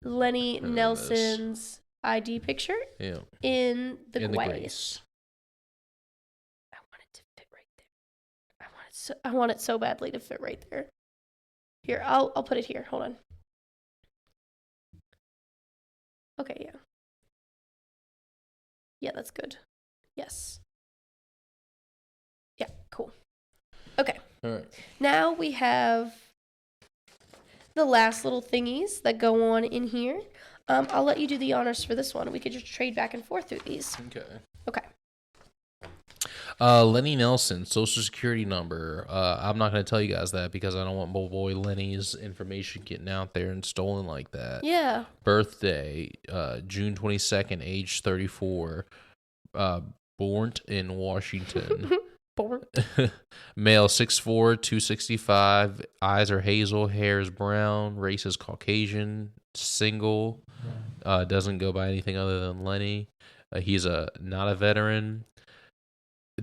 Lenny Nelson's ID picture. Yeah. In the Grace. I want it to fit right there. I want it so badly to fit right there. Here, I'll put it here. Hold on. Okay, yeah. Yeah, that's good. Yes. Yeah, cool. Okay. All right. Now we have the last little thingies that go on in here. I'll let you do the honors for this one. We could just trade back and forth through these. Okay. Okay. Lenny Nelson, social security number. I'm not going to tell you guys that because I don't want my boy Lenny's information getting out there and stolen like that. Yeah. Birthday, June 22nd, age 34. Born in Washington. Born. Male, 6'4", 265. Eyes are hazel. Hair is brown. Race is Caucasian. Single. Doesn't go by anything other than Lenny. He's not a veteran.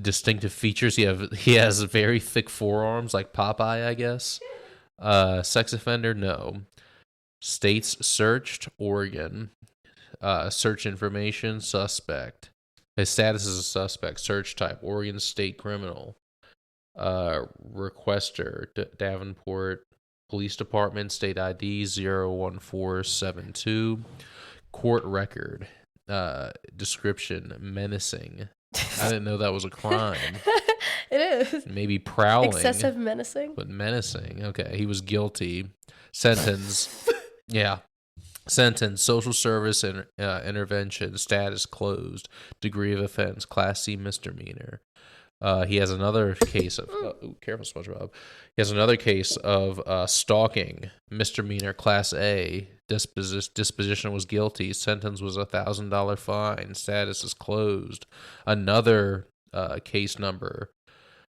Distinctive features. He has very thick forearms, like Popeye, I guess. Sex offender, no. States searched, Oregon. Search information, suspect. His status is a suspect. Search type, Oregon State criminal. Requester, Davenport Police Department. State ID 01472. Court record. Description, menacing. I didn't know that was a crime. It is. Maybe prowling. Excessive menacing. But menacing. Okay, he was guilty. Sentence. Yeah. Sentence, social service and intervention, status closed, degree of offense, class C misdemeanor. He has another case of, careful SpongeBob. He has another case of stalking, misdemeanor, class A. Disposition was guilty. Sentence was $1,000 fine. Status is closed. Another case number,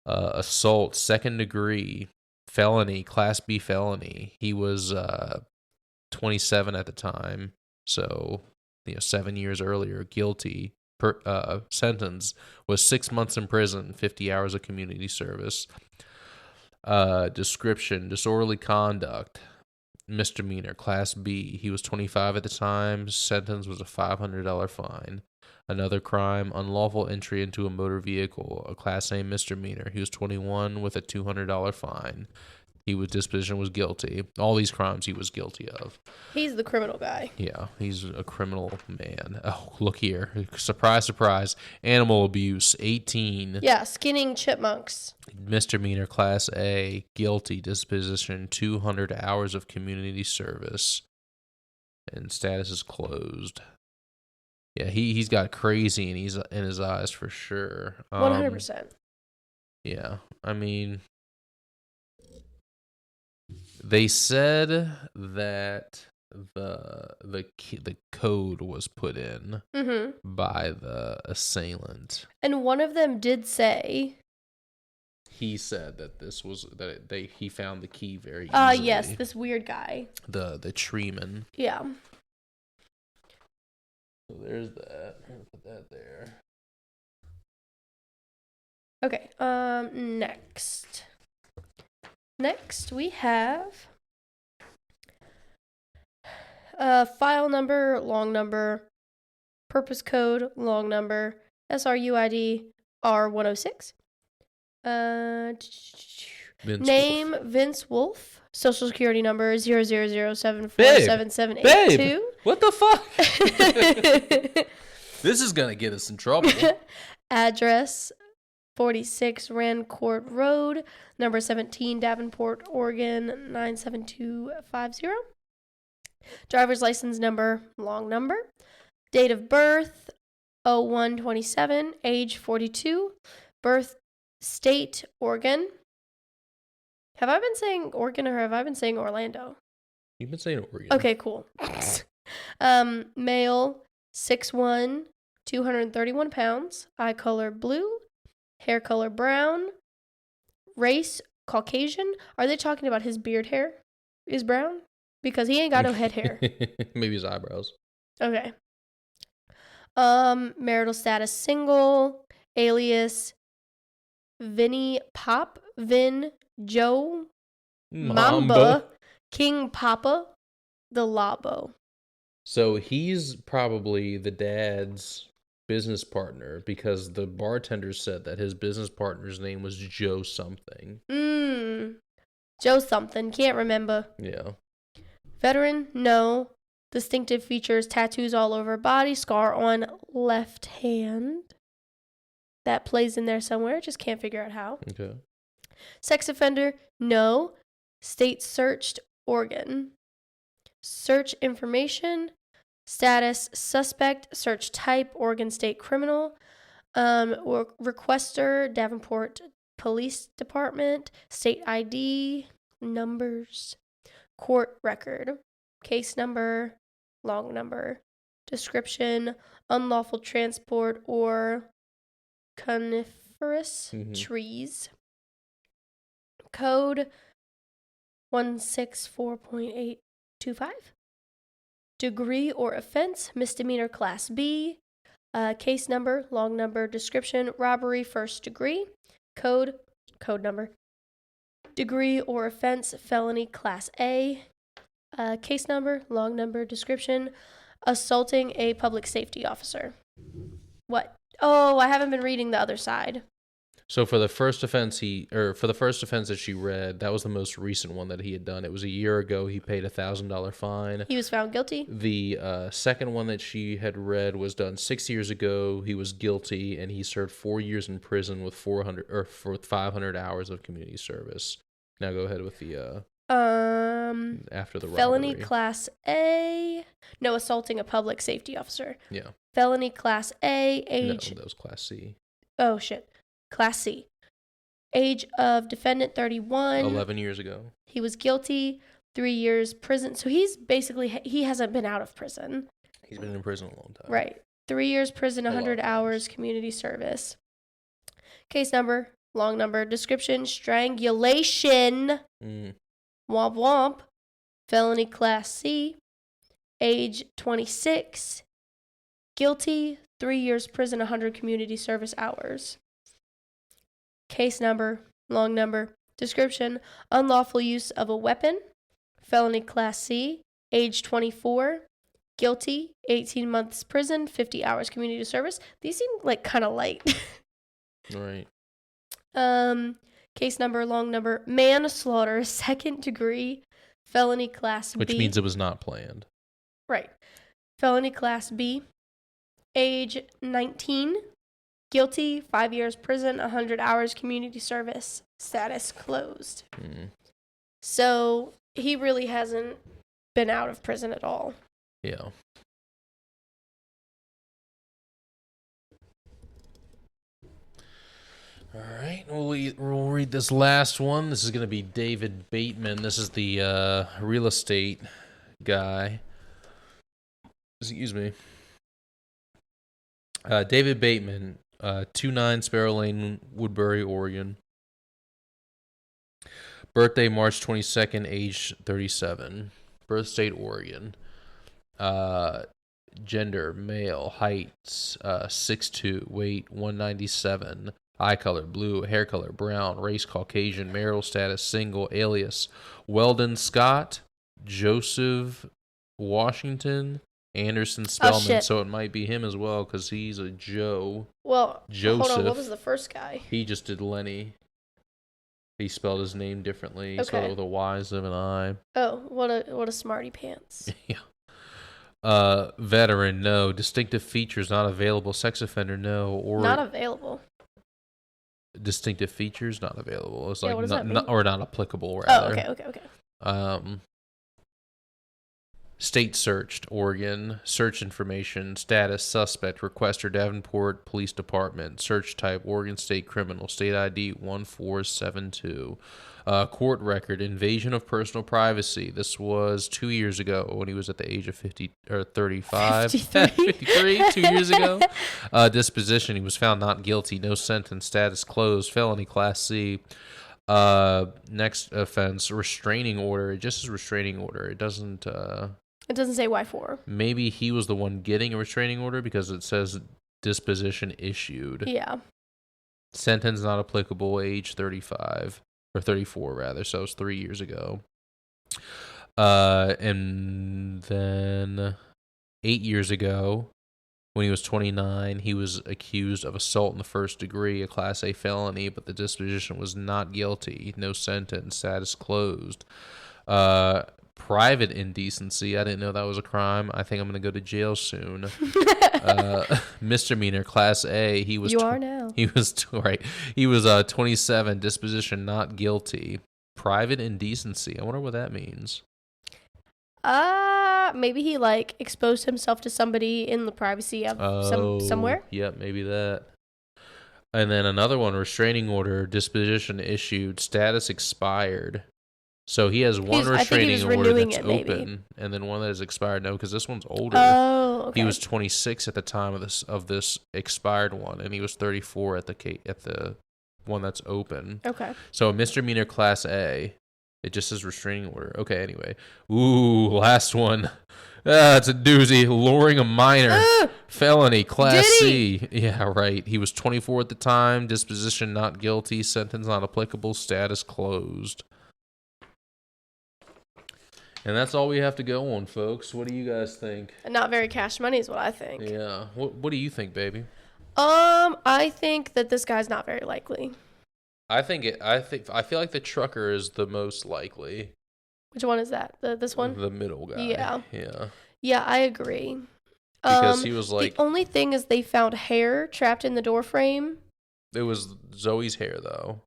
assault, second degree, felony, class B felony. He was 27 at the time, so 7 years earlier, guilty. Sentence was 6 months in prison, 50 hours of community service. Description, disorderly conduct, misdemeanor, class B. He was 25 at the time. Sentence was a $500 fine. Another crime, unlawful entry into a motor vehicle, a class A misdemeanor. He was 21 with a $200 fine. Disposition was guilty. All these crimes he was guilty of. He's the criminal guy. Yeah, he's a criminal man. Oh, look here. Surprise, surprise. Animal abuse, 18. Yeah, skinning chipmunks. Misdemeanor, class A, guilty. Disposition, 200 hours of community service. And status is closed. Yeah, he's got crazy and he's in his eyes for sure. 100%. Yeah, I mean, they said that the code was put in by the assailant, and one of them did say he said that he found the key very easily. Yes, this weird guy, the treeman. Yeah. So there's that. I'll put that there. Okay. Next we have file number, long number, purpose code, long number, SRUID R106. Name Vince Wolf. Social security number 000747782. Babe, what the fuck? This is gonna get us in trouble. Address 46 Rancourt Road, number 17, Davenport, Oregon 97250. Driver's license number, long number. Date of birth 01/27, age 42. Birth state, Oregon. Have I been saying Oregon or have I been saying Orlando? You've been saying Oregon. Okay, cool. Male, 6'1", 231 pounds. Eye color blue. Hair color brown. Race Caucasian. Are they talking about his beard hair is brown? Because he ain't got no head hair. Maybe his eyebrows. Okay. Marital status single. Alias Vinny Pop. Vin Joe Mamba King Papa the Labo. So he's probably the dad's business partner because the bartender said that his business partner's name was Joe something. Joe something. Can't remember. Yeah. Veteran? No. Distinctive features, tattoos all over body, scar on left hand. That plays in there somewhere. Just can't figure out how. Okay. Sex offender? No. State searched, Oregon. Search information. Status suspect. Search type, Oregon State criminal. Requester, Davenport Police Department. State ID. Numbers. Court record. Case number. Long number. Description. Unlawful transport or coniferous trees. Code 164.825. Degree or offense, misdemeanor class B. Case number, long number, description, robbery, first degree. Code number. Degree or offense, felony class A. Case number, long number, description, assaulting a public safety officer. What? Oh, I haven't been reading the other side. So for the first offense that she read, that was the most recent one that he had done. It was a year ago. He paid $1,000 fine. He was found guilty. The second one that she had read was done 6 years ago. He was guilty, and he served 4 years in prison with 500 hours of community service. Now go ahead with the after the felony robbery. class A. No, assaulting a public safety officer. Yeah. Felony class A. Age. No, that was class C. Oh shit. Class C. Age of defendant 31. 11 years ago. He was guilty. 3 years prison. So he hasn't been out of prison. He's been in prison a long time. Right. 3 years prison, 100 of hours community service. Case number, long number, description, strangulation. Womp womp. Felony class C. Age 26. Guilty. 3 years prison, 100 community service hours. Case number, long number, description, unlawful use of a weapon. Felony class C. Age 24. Guilty, 18 months prison, 50 hours community service. These seem like kind of light. Right. Case number, long number, manslaughter, 2nd degree, felony class B. Which means it was not planned. Right. Felony class B. Age 19. Guilty, 5 years prison, 100 hours community service. Status closed. So he really hasn't been out of prison at all. Yeah. All right, we'll read this last one. This is going to be David Bateman. This is the real estate guy. Excuse me. David Bateman, 29 Sparrow Lane, Woodbury, Oregon. Birthday March 22nd, age 37. Birth state Oregon. Gender male. Height 6'2", weight 197. Eye color blue, hair color brown, race Caucasian, marital status single, alias Weldon Scott, Joseph Washington, Anderson Spellman. So it might be him as well because he's a Joe. Well, Joseph. hold on. What was the first guy? He just did Lenny. He spelled his name differently. He spelled it with a Y instead of an I. Oh, what a smarty pants. Yeah. Veteran, no. Distinctive features not available. Sex offender, no. Or not available. Distinctive features not available. It's like what does that mean? or not applicable, rather. Oh, okay. State searched, Oregon. Search information, status, suspect, requester, Davenport Police Department. Search type, Oregon State Criminal. State ID 1472. Court record, invasion of personal privacy. This was 2 years ago when he was at the age of 35. 53, 2 years ago. Disposition, he was found not guilty. No sentence. Status closed. Felony class C. Next offense, restraining order. It just says restraining order. It doesn't say why for. Maybe he was the one getting a restraining order because it says disposition issued. Yeah. Sentence not applicable, age 35 or 34 rather. So it was 3 years ago. And then 8 years ago, when he was 29, he was accused of assault in the first degree, a Class A felony, but the disposition was not guilty. No sentence. Status closed. Private indecency. I didn't know that was a crime. I think I'm going to go to jail soon. Misdemeanor, Class A. He was. You are now. He was right. He was 27. Disposition not guilty. Private indecency. I wonder what that means. Maybe he exposed himself to somebody in the privacy of somewhere. Yep, maybe that. And then another one, restraining order, disposition issued, status expired. So he has one restraining order that's open, and then one that is expired. No, because this one's older. Oh, okay. He was 26 at the time of this expired one, and he was 34 at the one that's open. Okay. So a misdemeanor Class A. It just says restraining order. Okay, anyway. Ooh, last one. It's a doozy. Luring a minor. Felony, Class C. Yeah, right. He was 24 at the time. Disposition not guilty. Sentence not applicable. Status closed. And that's all we have to go on, folks. What do you guys think? Not very cash money is what I think. Yeah. What do you think, baby? I think that this guy's not very likely. I feel like the trucker is the most likely. Which one is that? This one? The middle guy. Yeah. Yeah. Yeah, I agree. Because he was like... The only thing is they found hair trapped in the door frame. It was Zoe's hair, though.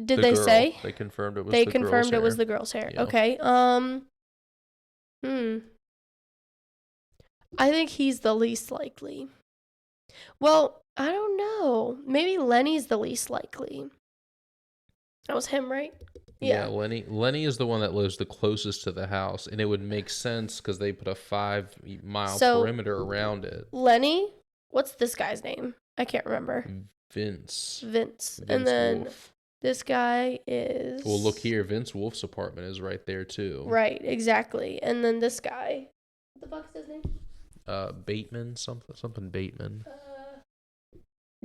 Did they say? They confirmed it was the girl's hair. They confirmed it was the girl's hair. Yeah. Okay. I think he's the least likely. Well, I don't know. Maybe Lenny's the least likely. That was him, right? Yeah, Lenny is the one that lives the closest to the house, and it would make sense because they put a 5-mile perimeter around it. Lenny? What's this guy's name? I can't remember. Vince. And then Wolf. This guy is... Well, look here. Vince Wolf's apartment is right there, too. Right, exactly. And then this guy... What the fuck's his name? Bateman, something Bateman.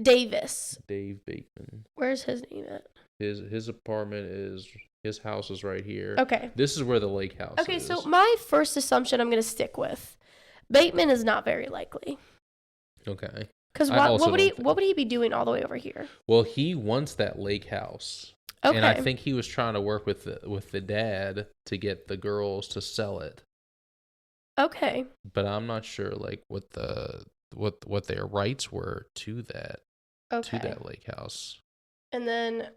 Davis. Dave Bateman. Where's his name at? His apartment is... His house is right here. Okay. This is where the lake house is. Okay, so my first assumption I'm going to stick with. Bateman is not very likely. Okay. Because what would he be doing all the way over here? Well, he wants that lake house. Okay. And I think he was trying to work with the dad to get the girls to sell it. Okay. But I'm not sure like what their rights were to that lake house. And then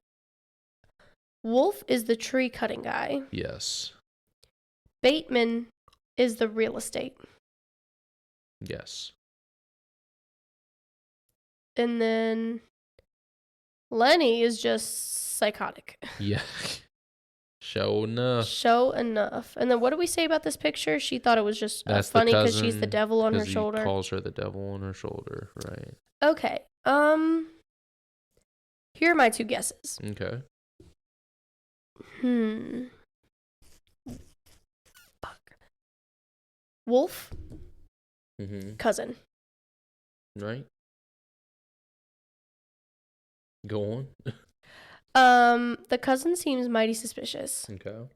Wolf is the tree cutting guy. Yes. Bateman is the real estate. Yes. And then Lenny is just psychotic. Yeah. Show enough. And then what do we say about this picture? She thought it was just funny because she's the devil on her shoulder. He calls her the devil on her shoulder, right? Okay. Here are my two guesses. Okay. Fuck. Wolf. Mm-hmm. Cousin. Right. Go on. The cousin seems mighty suspicious. Okay.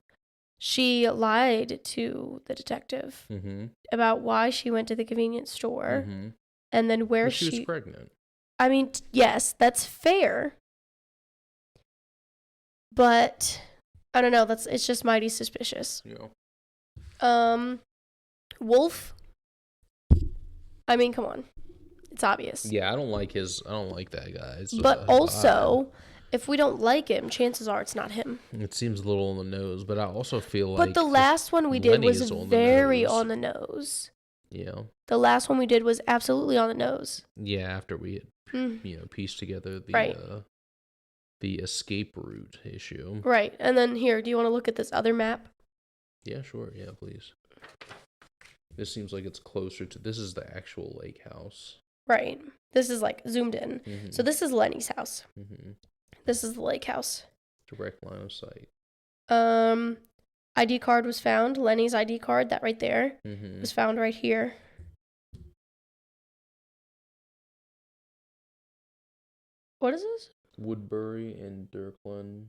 She lied to the detective about why she went to the convenience store and then where she was pregnant. I mean, yes, that's fair. But I don't know, it's just mighty suspicious. Yeah. Wolf. I mean, come on. It's obvious. Yeah, I don't like that guy. But also, if we don't like him, chances are it's not him. It seems a little on the nose, but I also feel like... But the last one we did was very on the nose. Yeah. The last one we did was absolutely on the nose. Yeah, after we had, pieced together the escape route issue. Right. And then here, do you want to look at this other map? Yeah, sure. Yeah, please. This seems like it's closer to... This is the actual lake house. Right. This is like zoomed in. So this is Lenny's house. This is the lake house. Direct line of sight. ID card was found. Lenny's ID card, that right there, was found right here. What is this? Woodbury and Dirkland.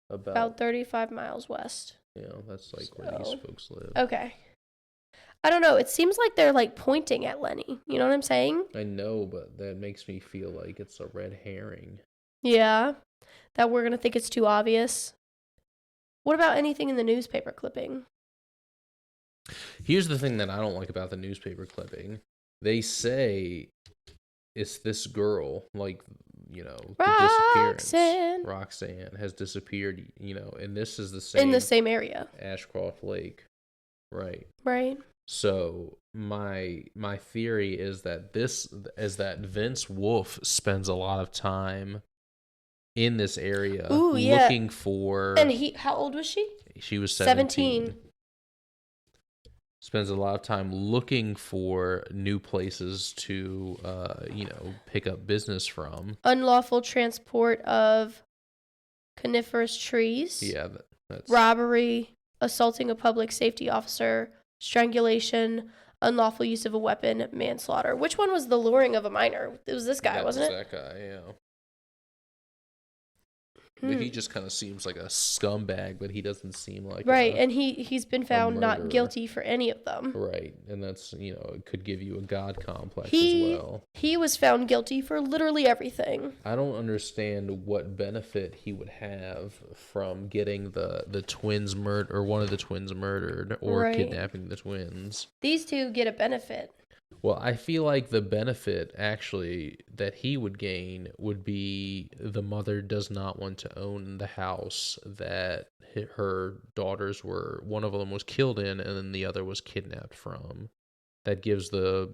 About 35 miles west. Yeah, that's like where these folks live. Okay. I don't know. It seems like they're like pointing at Lenny. You know what I'm saying? I know, but that makes me feel like it's a red herring. Yeah. That we're going to think it's too obvious. What about anything in the newspaper clipping? Here's the thing that I don't like about the newspaper clipping. They say it's this girl, like, the disappearance. Roxanne has disappeared, and this is the same... In the same area. Ashcroft Lake. Right. Right. So my theory is that Vince Wolf spends a lot of time in this area looking for... And how old was she? She was 17. Spends a lot of time looking for new places to, pick up business from. Unlawful transport of coniferous trees. Yeah, that's... Robbery, assaulting a public safety officer, strangulation, unlawful use of a weapon, manslaughter. Which one was the luring of a minor? It was this guy, wasn't it? That guy, But he just kind of seems like a scumbag, but he doesn't seem like right. And he's been found not murderer. guilty for any of them. Right, and that's, it could give you a god complex as well. He was found guilty for literally everything. I don't understand what benefit he would have from getting the twins murdered, or one of the twins murdered, or kidnapping the twins. These two get a benefit. Well, I feel like the benefit, actually, that he would gain would be the mother does not want to own the house that her daughters were, one of them was killed in, and then the other was kidnapped from. That gives the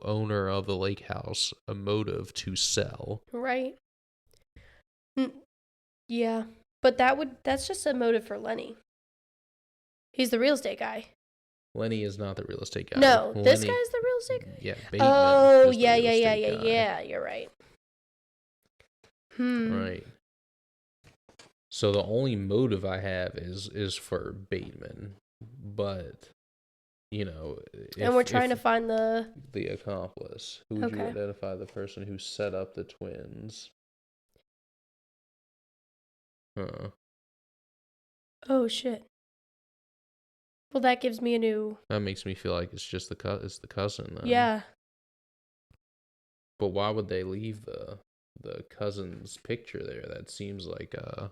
owner of the lake house a motive to sell. Right. Yeah. But that's just a motive for Lenny. He's the real estate guy. Lenny is not the real estate guy. No, this guy's the real estate guy? Yeah, Bateman. Oh, yeah, you're right. Right. So the only motive I have is for Bateman, but and we're trying to find the accomplice. Who would you identify the person who set up the twins? Oh shit. Well, that gives me a new. That makes me feel like it's just the cousin. Then. Yeah. But why would they leave the cousin's picture there? That seems like a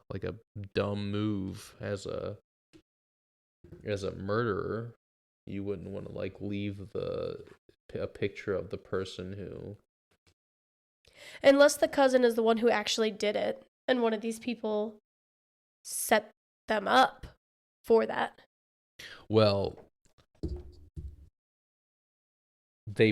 dumb move as a murderer. You wouldn't want to leave a picture of the person who. Unless the cousin is the one who actually did it, and one of these people set them up for that. Well, the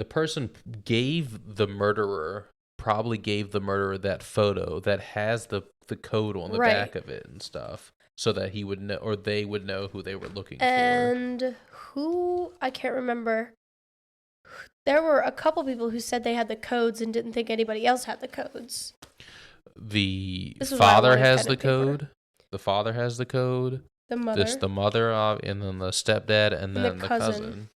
person gave the murderer that photo that has the code on the back of it and stuff, so that he would know, or they would know who they were looking for. And I can't remember. There were a couple people who said they had the codes and didn't think anybody else had the codes. The father has the code. The father has the code. The mother. The mother, and then the stepdad, and then the cousin.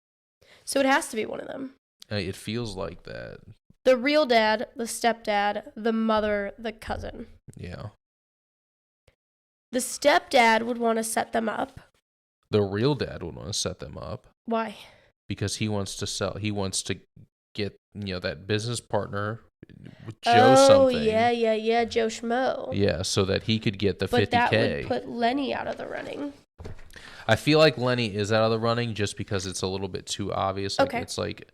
So it has to be one of them. It feels like that. The real dad, the stepdad, the mother, the cousin. Yeah. The stepdad would want to set them up. The real dad would want to set them up. Why? Because he wants to sell. He wants to get that business partner, Joe something. Oh yeah, Joe Schmo. Yeah, so that he could get the $50K. But that would put Lenny out of the running. I feel like Lenny is out of the running just because it's a little bit too obvious. Okay. It's like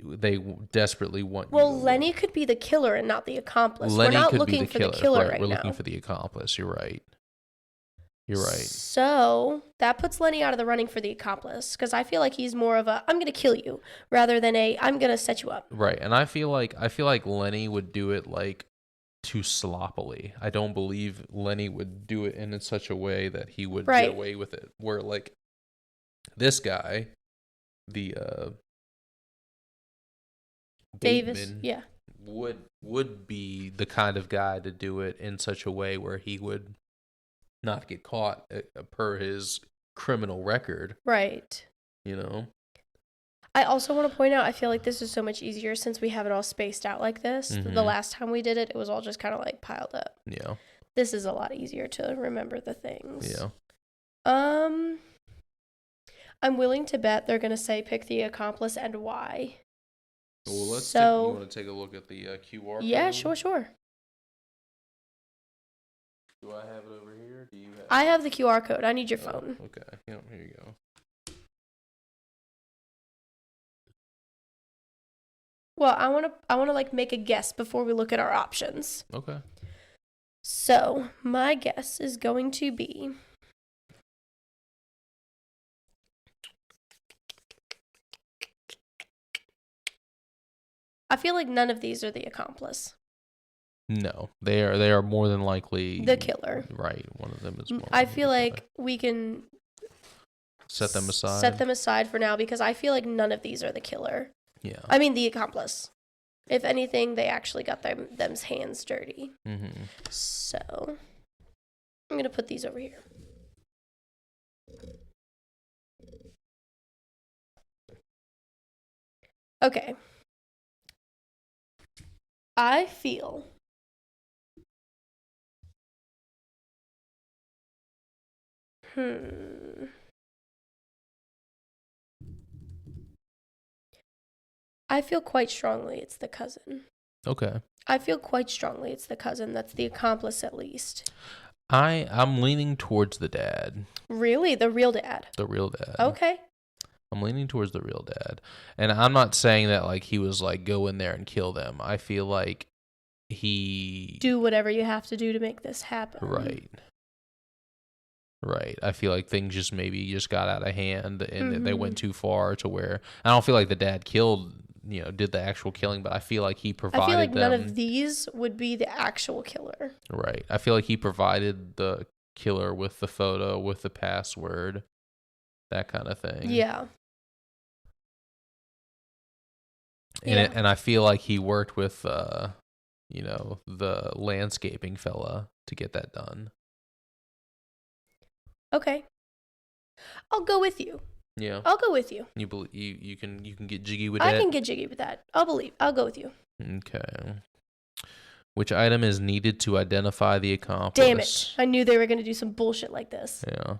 they desperately want. Well, Lenny could be the killer and not the accomplice. We're not looking for the killer right now. We're looking for the accomplice. You're right. So that puts Lenny out of the running for the accomplice, because I feel like he's more of a I'm going to kill you rather than I'm going to set you up. Right, and I feel like Lenny would do it too sloppily. I don't believe Lenny would do it in such a way that he would get away with it. Where this guy, the Davis, Bateman, would be the kind of guy to do it in such a way where he would not get caught per his criminal record. Right. I also want to point out, I feel like this is so much easier since we have it all spaced out like this. Mm-hmm. The last time we did it, it was all just kind of piled up. Yeah. This is a lot easier to remember the things. Yeah. I'm willing to bet they're going to say pick the accomplice and why. Well, you want to take a look at the QR code? Yeah, sure. Do I have it over here? Do you have I have the QR code. I need your phone. Okay. Yeah, here you go. Well, I want to make a guess before we look at our options. Okay. So, my guess is going to be I feel like none of these are the accomplice. No, they are more than likely the killer. Right, one of them is. I feel like we can set them aside. Set them aside for now because I feel like none of these are the killer. Yeah. I mean the accomplice. If anything, they actually got them's hands dirty. Mm-hmm. So I'm gonna put these over here. Okay. I feel I feel quite strongly it's the cousin. Okay. I feel quite strongly it's the cousin. That's the accomplice, at least. I'm leaning towards the dad. Really? The real dad? The real dad. Okay. I'm leaning towards the real dad. And I'm not saying that, like, he was, like, go in there and kill them. I feel like he... Do whatever you have to do to make this happen. Right. I feel like things just got out of hand and they went too far to where... I don't feel like the dad did the actual killing, but I feel like he provided I feel like them... none of these would be the actual killer. Right. I feel like he provided the killer with the photo, with the password, that kind of thing. Yeah. And I feel like he worked with, the landscaping fella to get that done. Okay. I'll go with you. Yeah. I'll go with you. You believe you can get jiggy with that? I can get jiggy with that. I'll go with you. Okay. Which item is needed to identify the accomplice? Damn it. I knew they were going to do some bullshit like this. Yeah.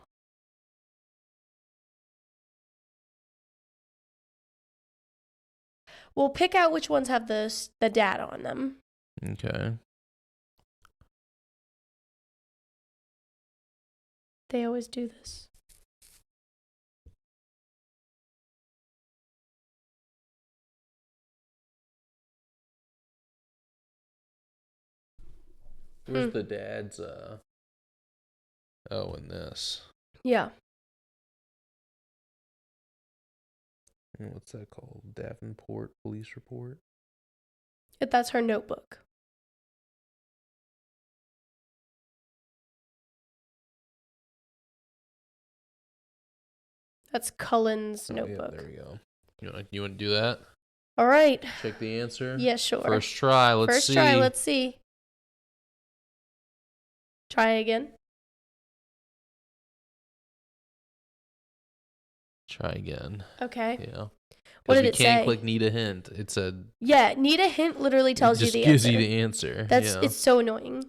We'll pick out which ones have the data on them. Okay. They always do this. Where's the dad's, in this. Yeah. What's that called? Davenport Police Report? That's her notebook. That's Cullen's notebook. Yeah, there we go. You want to do that? All right. Check the answer? Yeah, sure. First try, let's see. Try again. Try again. Okay. Yeah. What did it say? We can't click need a hint. It said... Yeah, need a hint literally tells you the answer. It just gives you the answer. It's so annoying.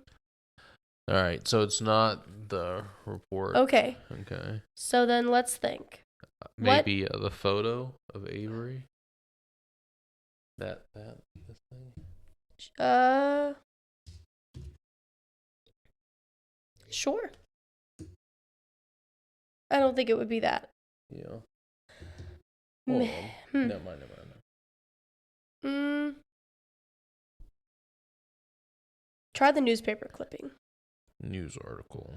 All right, so it's not the report. Okay. Okay. So then let's think. Maybe the photo of Avery? This thing? Sure. I don't think it would be that. Yeah. Hold on. Never mind. Try the newspaper clipping. News article.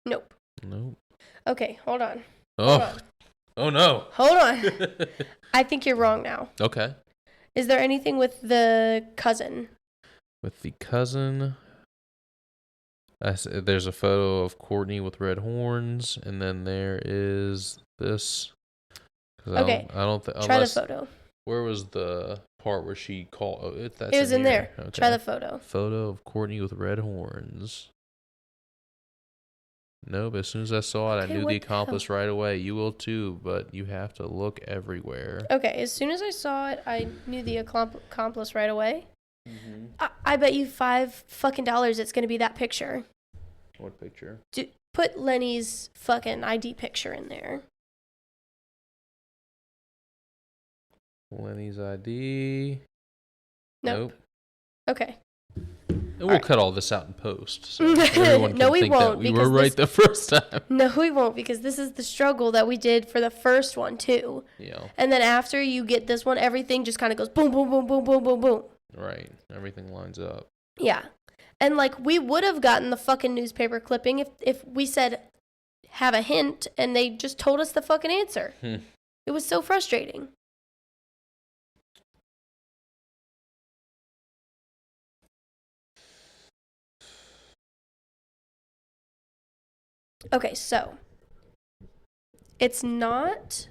Nope. Okay, hold on. Oh no. Hold on. I think you're wrong now. Okay. Is there anything with the cousin? With the cousin, there's a photo of Courtney with red horns, and then there is this. Okay. I don't think. Try the photo. Where was the part where she called? Oh, it was in there. Okay. Try the photo. Photo of Courtney with red horns. No, but as soon as I saw it, I knew the accomplice right away. You will too, but you have to look everywhere. Okay, as soon as I saw it, I knew the accomplice right away. Mm-hmm. I bet you $5 fucking it's gonna be that picture. What picture? Put Lenny's fucking ID picture in there. Lenny's ID. Nope. Okay. And we'll cut all this out in post. So everyone can No, we think won't. That we were right the first time. No, we won't, because this is the struggle that we did for the first one, too. Yeah. And then after you get this one, everything just kind of goes boom, boom, boom, boom, boom, boom, boom. Right. Everything lines up. Yeah. And, like, we would have gotten the fucking newspaper clipping if we said, have a hint, and they just told us the fucking answer. It was so frustrating. Okay, so it's not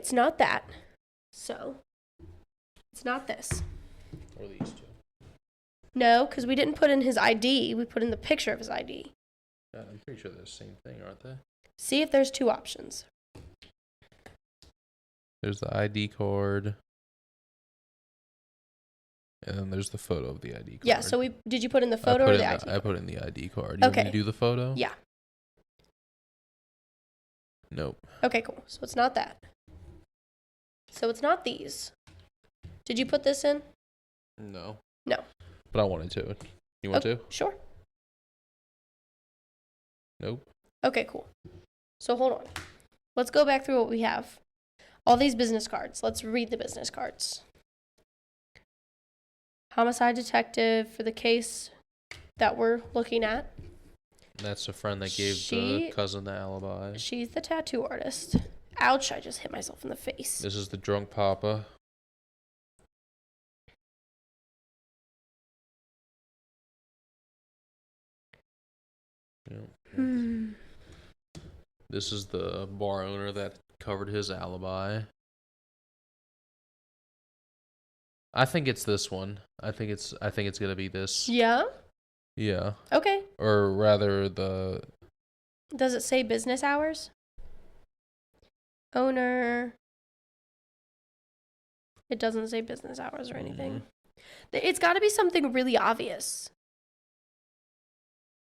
that. So it's not this. Or these two. No, because we didn't put in his ID. We put in the picture of his ID. I'm pretty sure they're the same thing, aren't they? See if there's two options. There's the ID card. And then there's the photo of the ID card. Yeah, so did you put in the photo or the ID card? I put in the ID card. You want me to do the photo? Yeah. Nope. Okay, cool. So it's not that. So it's not these. Did you put this in? No. No. But I wanted to. You want to? Sure. Nope. Okay, cool. So hold on. Let's go back through what we have. All these business cards. Let's read the business cards. Homicide detective for the case that we're looking at. That's a friend that gave the cousin the alibi. She's the tattoo artist. Ouch, I just hit myself in the face. This is the drunk papa. Yep. This is the bar owner that covered his alibi. I think it's this one. I think it's gonna be this. Yeah? Yeah. Okay. Or rather Does it say business hours? Owner. It doesn't say business hours or anything. It's got to be something really obvious.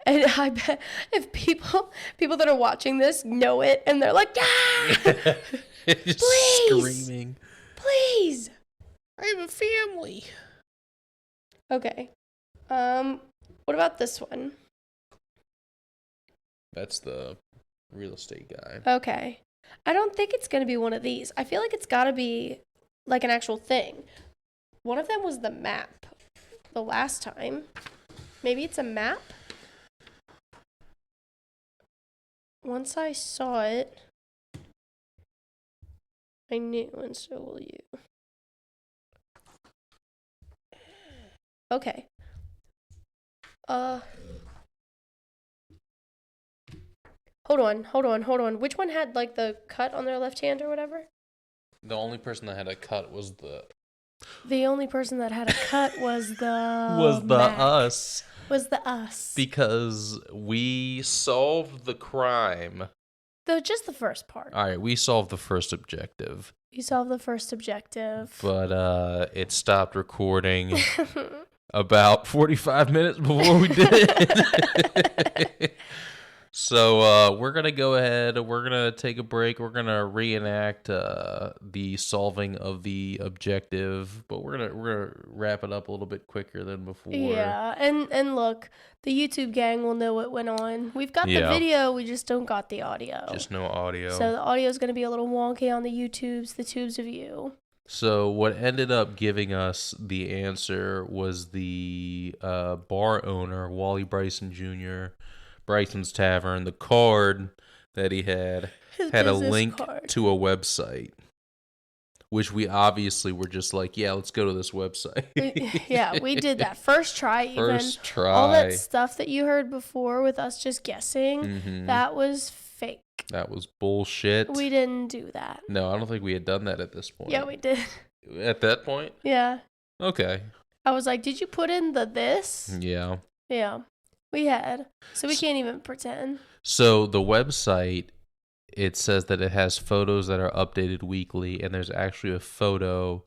And I bet if people that are watching this know it and they're like, yeah, please, screaming. Please. I have a family. Okay. What about this one? That's the real estate guy. Okay. I don't think it's going to be one of these. I feel like it's got to be like an actual thing. One of them was the map the last time. Maybe it's a map? Once I saw it, I knew, and so will you. Okay. Hold on. Which one had like the cut on their left hand or whatever? The only person that had a cut was The only person that had a cut was the Mac. us. Was the us. Because we solved the crime. Just the first part. All right, we solved the first objective. You solved the first objective. But it stopped recording about 45 minutes before we did it. So we're going to go ahead. We're going to take a break. We're going to reenact the solving of the objective. But we're gonna wrap it up a little bit quicker than before. Yeah, and look, the YouTube gang will know what went on. We've got the video. We just don't got the audio. Just no audio. So the audio is going to be a little wonky on the tubes of you. So what ended up giving us the answer was the bar owner, Wally Bryson Jr., Bryson's Tavern. The card that he had a link to a website, which we obviously were just like, yeah, let's go to this website. We did that. First try. First try. All that stuff that you heard before with us just guessing, that was fake. That was bullshit. We didn't do that. No, I don't think we had done that at this point. Yeah, we did. At that point? Yeah. Okay. I was like, did you put in this? Yeah. Yeah. We had. So we can't even pretend. So the website, it says that it has photos that are updated weekly, and there's actually a photo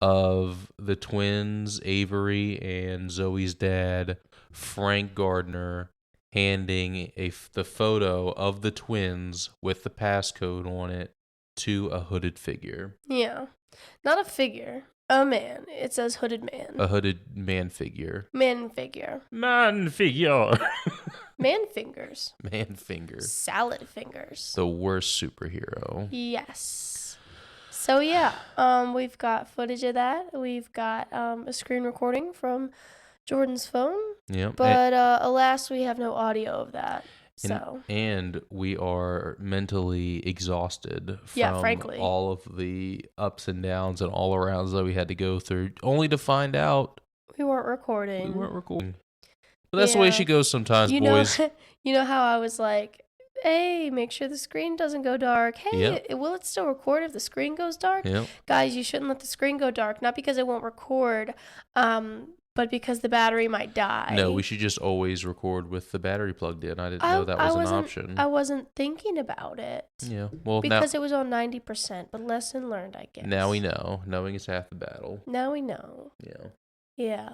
of the twins, Avery and Zoe's dad, Frank Gardner, handing the photo of the twins with the passcode on it to a hooded figure. Yeah. Not a figure. A man. It says hooded man. A hooded man figure. Man figure. Man figure. Man fingers. Man fingers. Salad fingers. The worst superhero. Yes. So yeah, we've got footage of that. We've got a screen recording from Jordan's phone. Yep. But alas, we have no audio of that. So. And we are mentally exhausted from frankly. all of the ups and downs and all arounds that we had to go through, only to find out we weren't recording. But that's the way she goes sometimes, boys. You know how I was like, hey, make sure the screen doesn't go dark. Hey, will it still record if the screen goes dark? Yep. Guys, you shouldn't let the screen go dark. Not because it won't record, but because the battery might die. No, we should just always record with the battery plugged in. I didn't know that was an option. I wasn't thinking about it. Yeah, well, because it was on 90%, but lesson learned, I guess. Now we know. Knowing is half the battle. Now we know. Yeah. Yeah.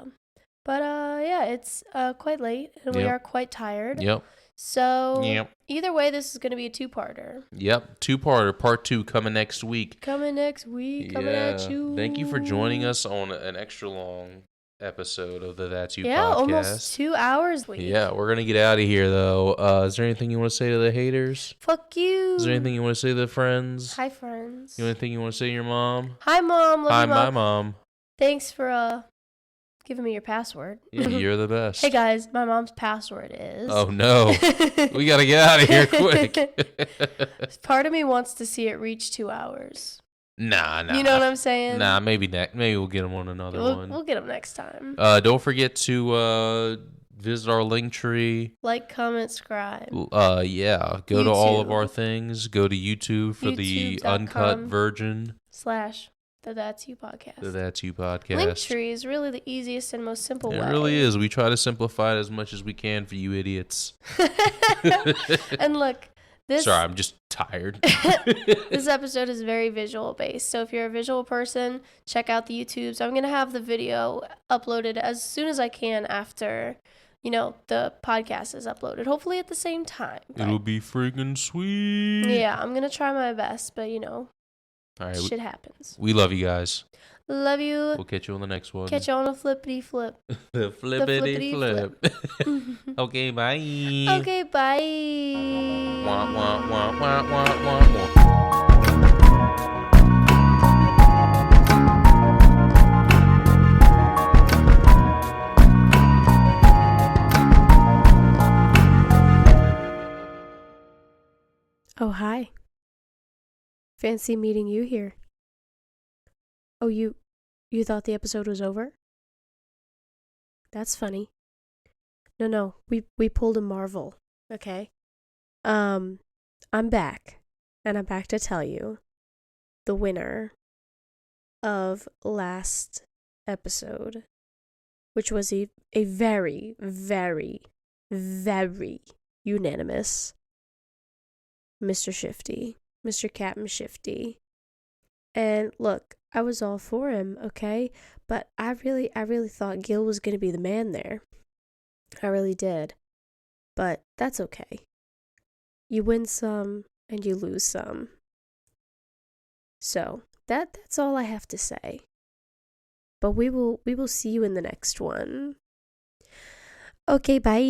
But yeah, it's quite late and we Yep. are quite tired. Yep. So either way, this is going to be a two-parter. Yep. 2-parter. Part 2 coming next week. Coming at you. Thank you for joining us on an extra long episode of the That's You podcast. Yeah, almost 2 hours week. Yeah, we're going to get out of here, though. Is there anything you want to say to the haters? Fuck you. Is there anything you want to say to the friends? Hi, friends. Anything you want to say to your mom? Hi, Mom. Love Hi, you, Mom. my mom. Thanks for giving me your password. Yeah, you're the best. Hey, guys. My mom's password is... Oh, no. We got to get out of here quick. Part of me wants to see it reach 2 hours. Nah. You know what I'm saying? Nah, maybe we'll get them on another one. We'll get them next time. Don't forget to visit our link tree. Like, comment, subscribe. Yeah. Go to all of our things. Go to YouTube for the uncut version. / the That's You podcast. The That's You podcast. Linktree is really the easiest and most simple way. It really is. We try to simplify it as much as we can for you idiots. And look, Sorry, I'm just tired. This episode is very visual based. So if you're a visual person, check out the YouTubes. I'm going to have the video uploaded as soon as I can after, the podcast is uploaded. Hopefully at the same time. It'll be freaking sweet. Yeah, I'm going to try my best, but all right, shit happens. We love you guys. Love you. We'll catch you on the next one. Catch you on a flippity flip. The flippity flip. Okay, bye. Okay, bye. Wah, wah, wah, wah, wah, wah, wah. Oh, hi. Fancy meeting you here. Oh, you thought the episode was over? That's funny. No, we pulled a Marvel, okay? I'm back, and I'm back to tell you the winner of last episode, which was a very, very, very unanimous Mr. Shifty, Mr. Captain Shifty. And look, I was all for him, okay? But I really thought Gil was going to be the man there. I really did. But that's okay. You win some and you lose some. So, that's all I have to say. But we will see you in the next one. Okay, bye.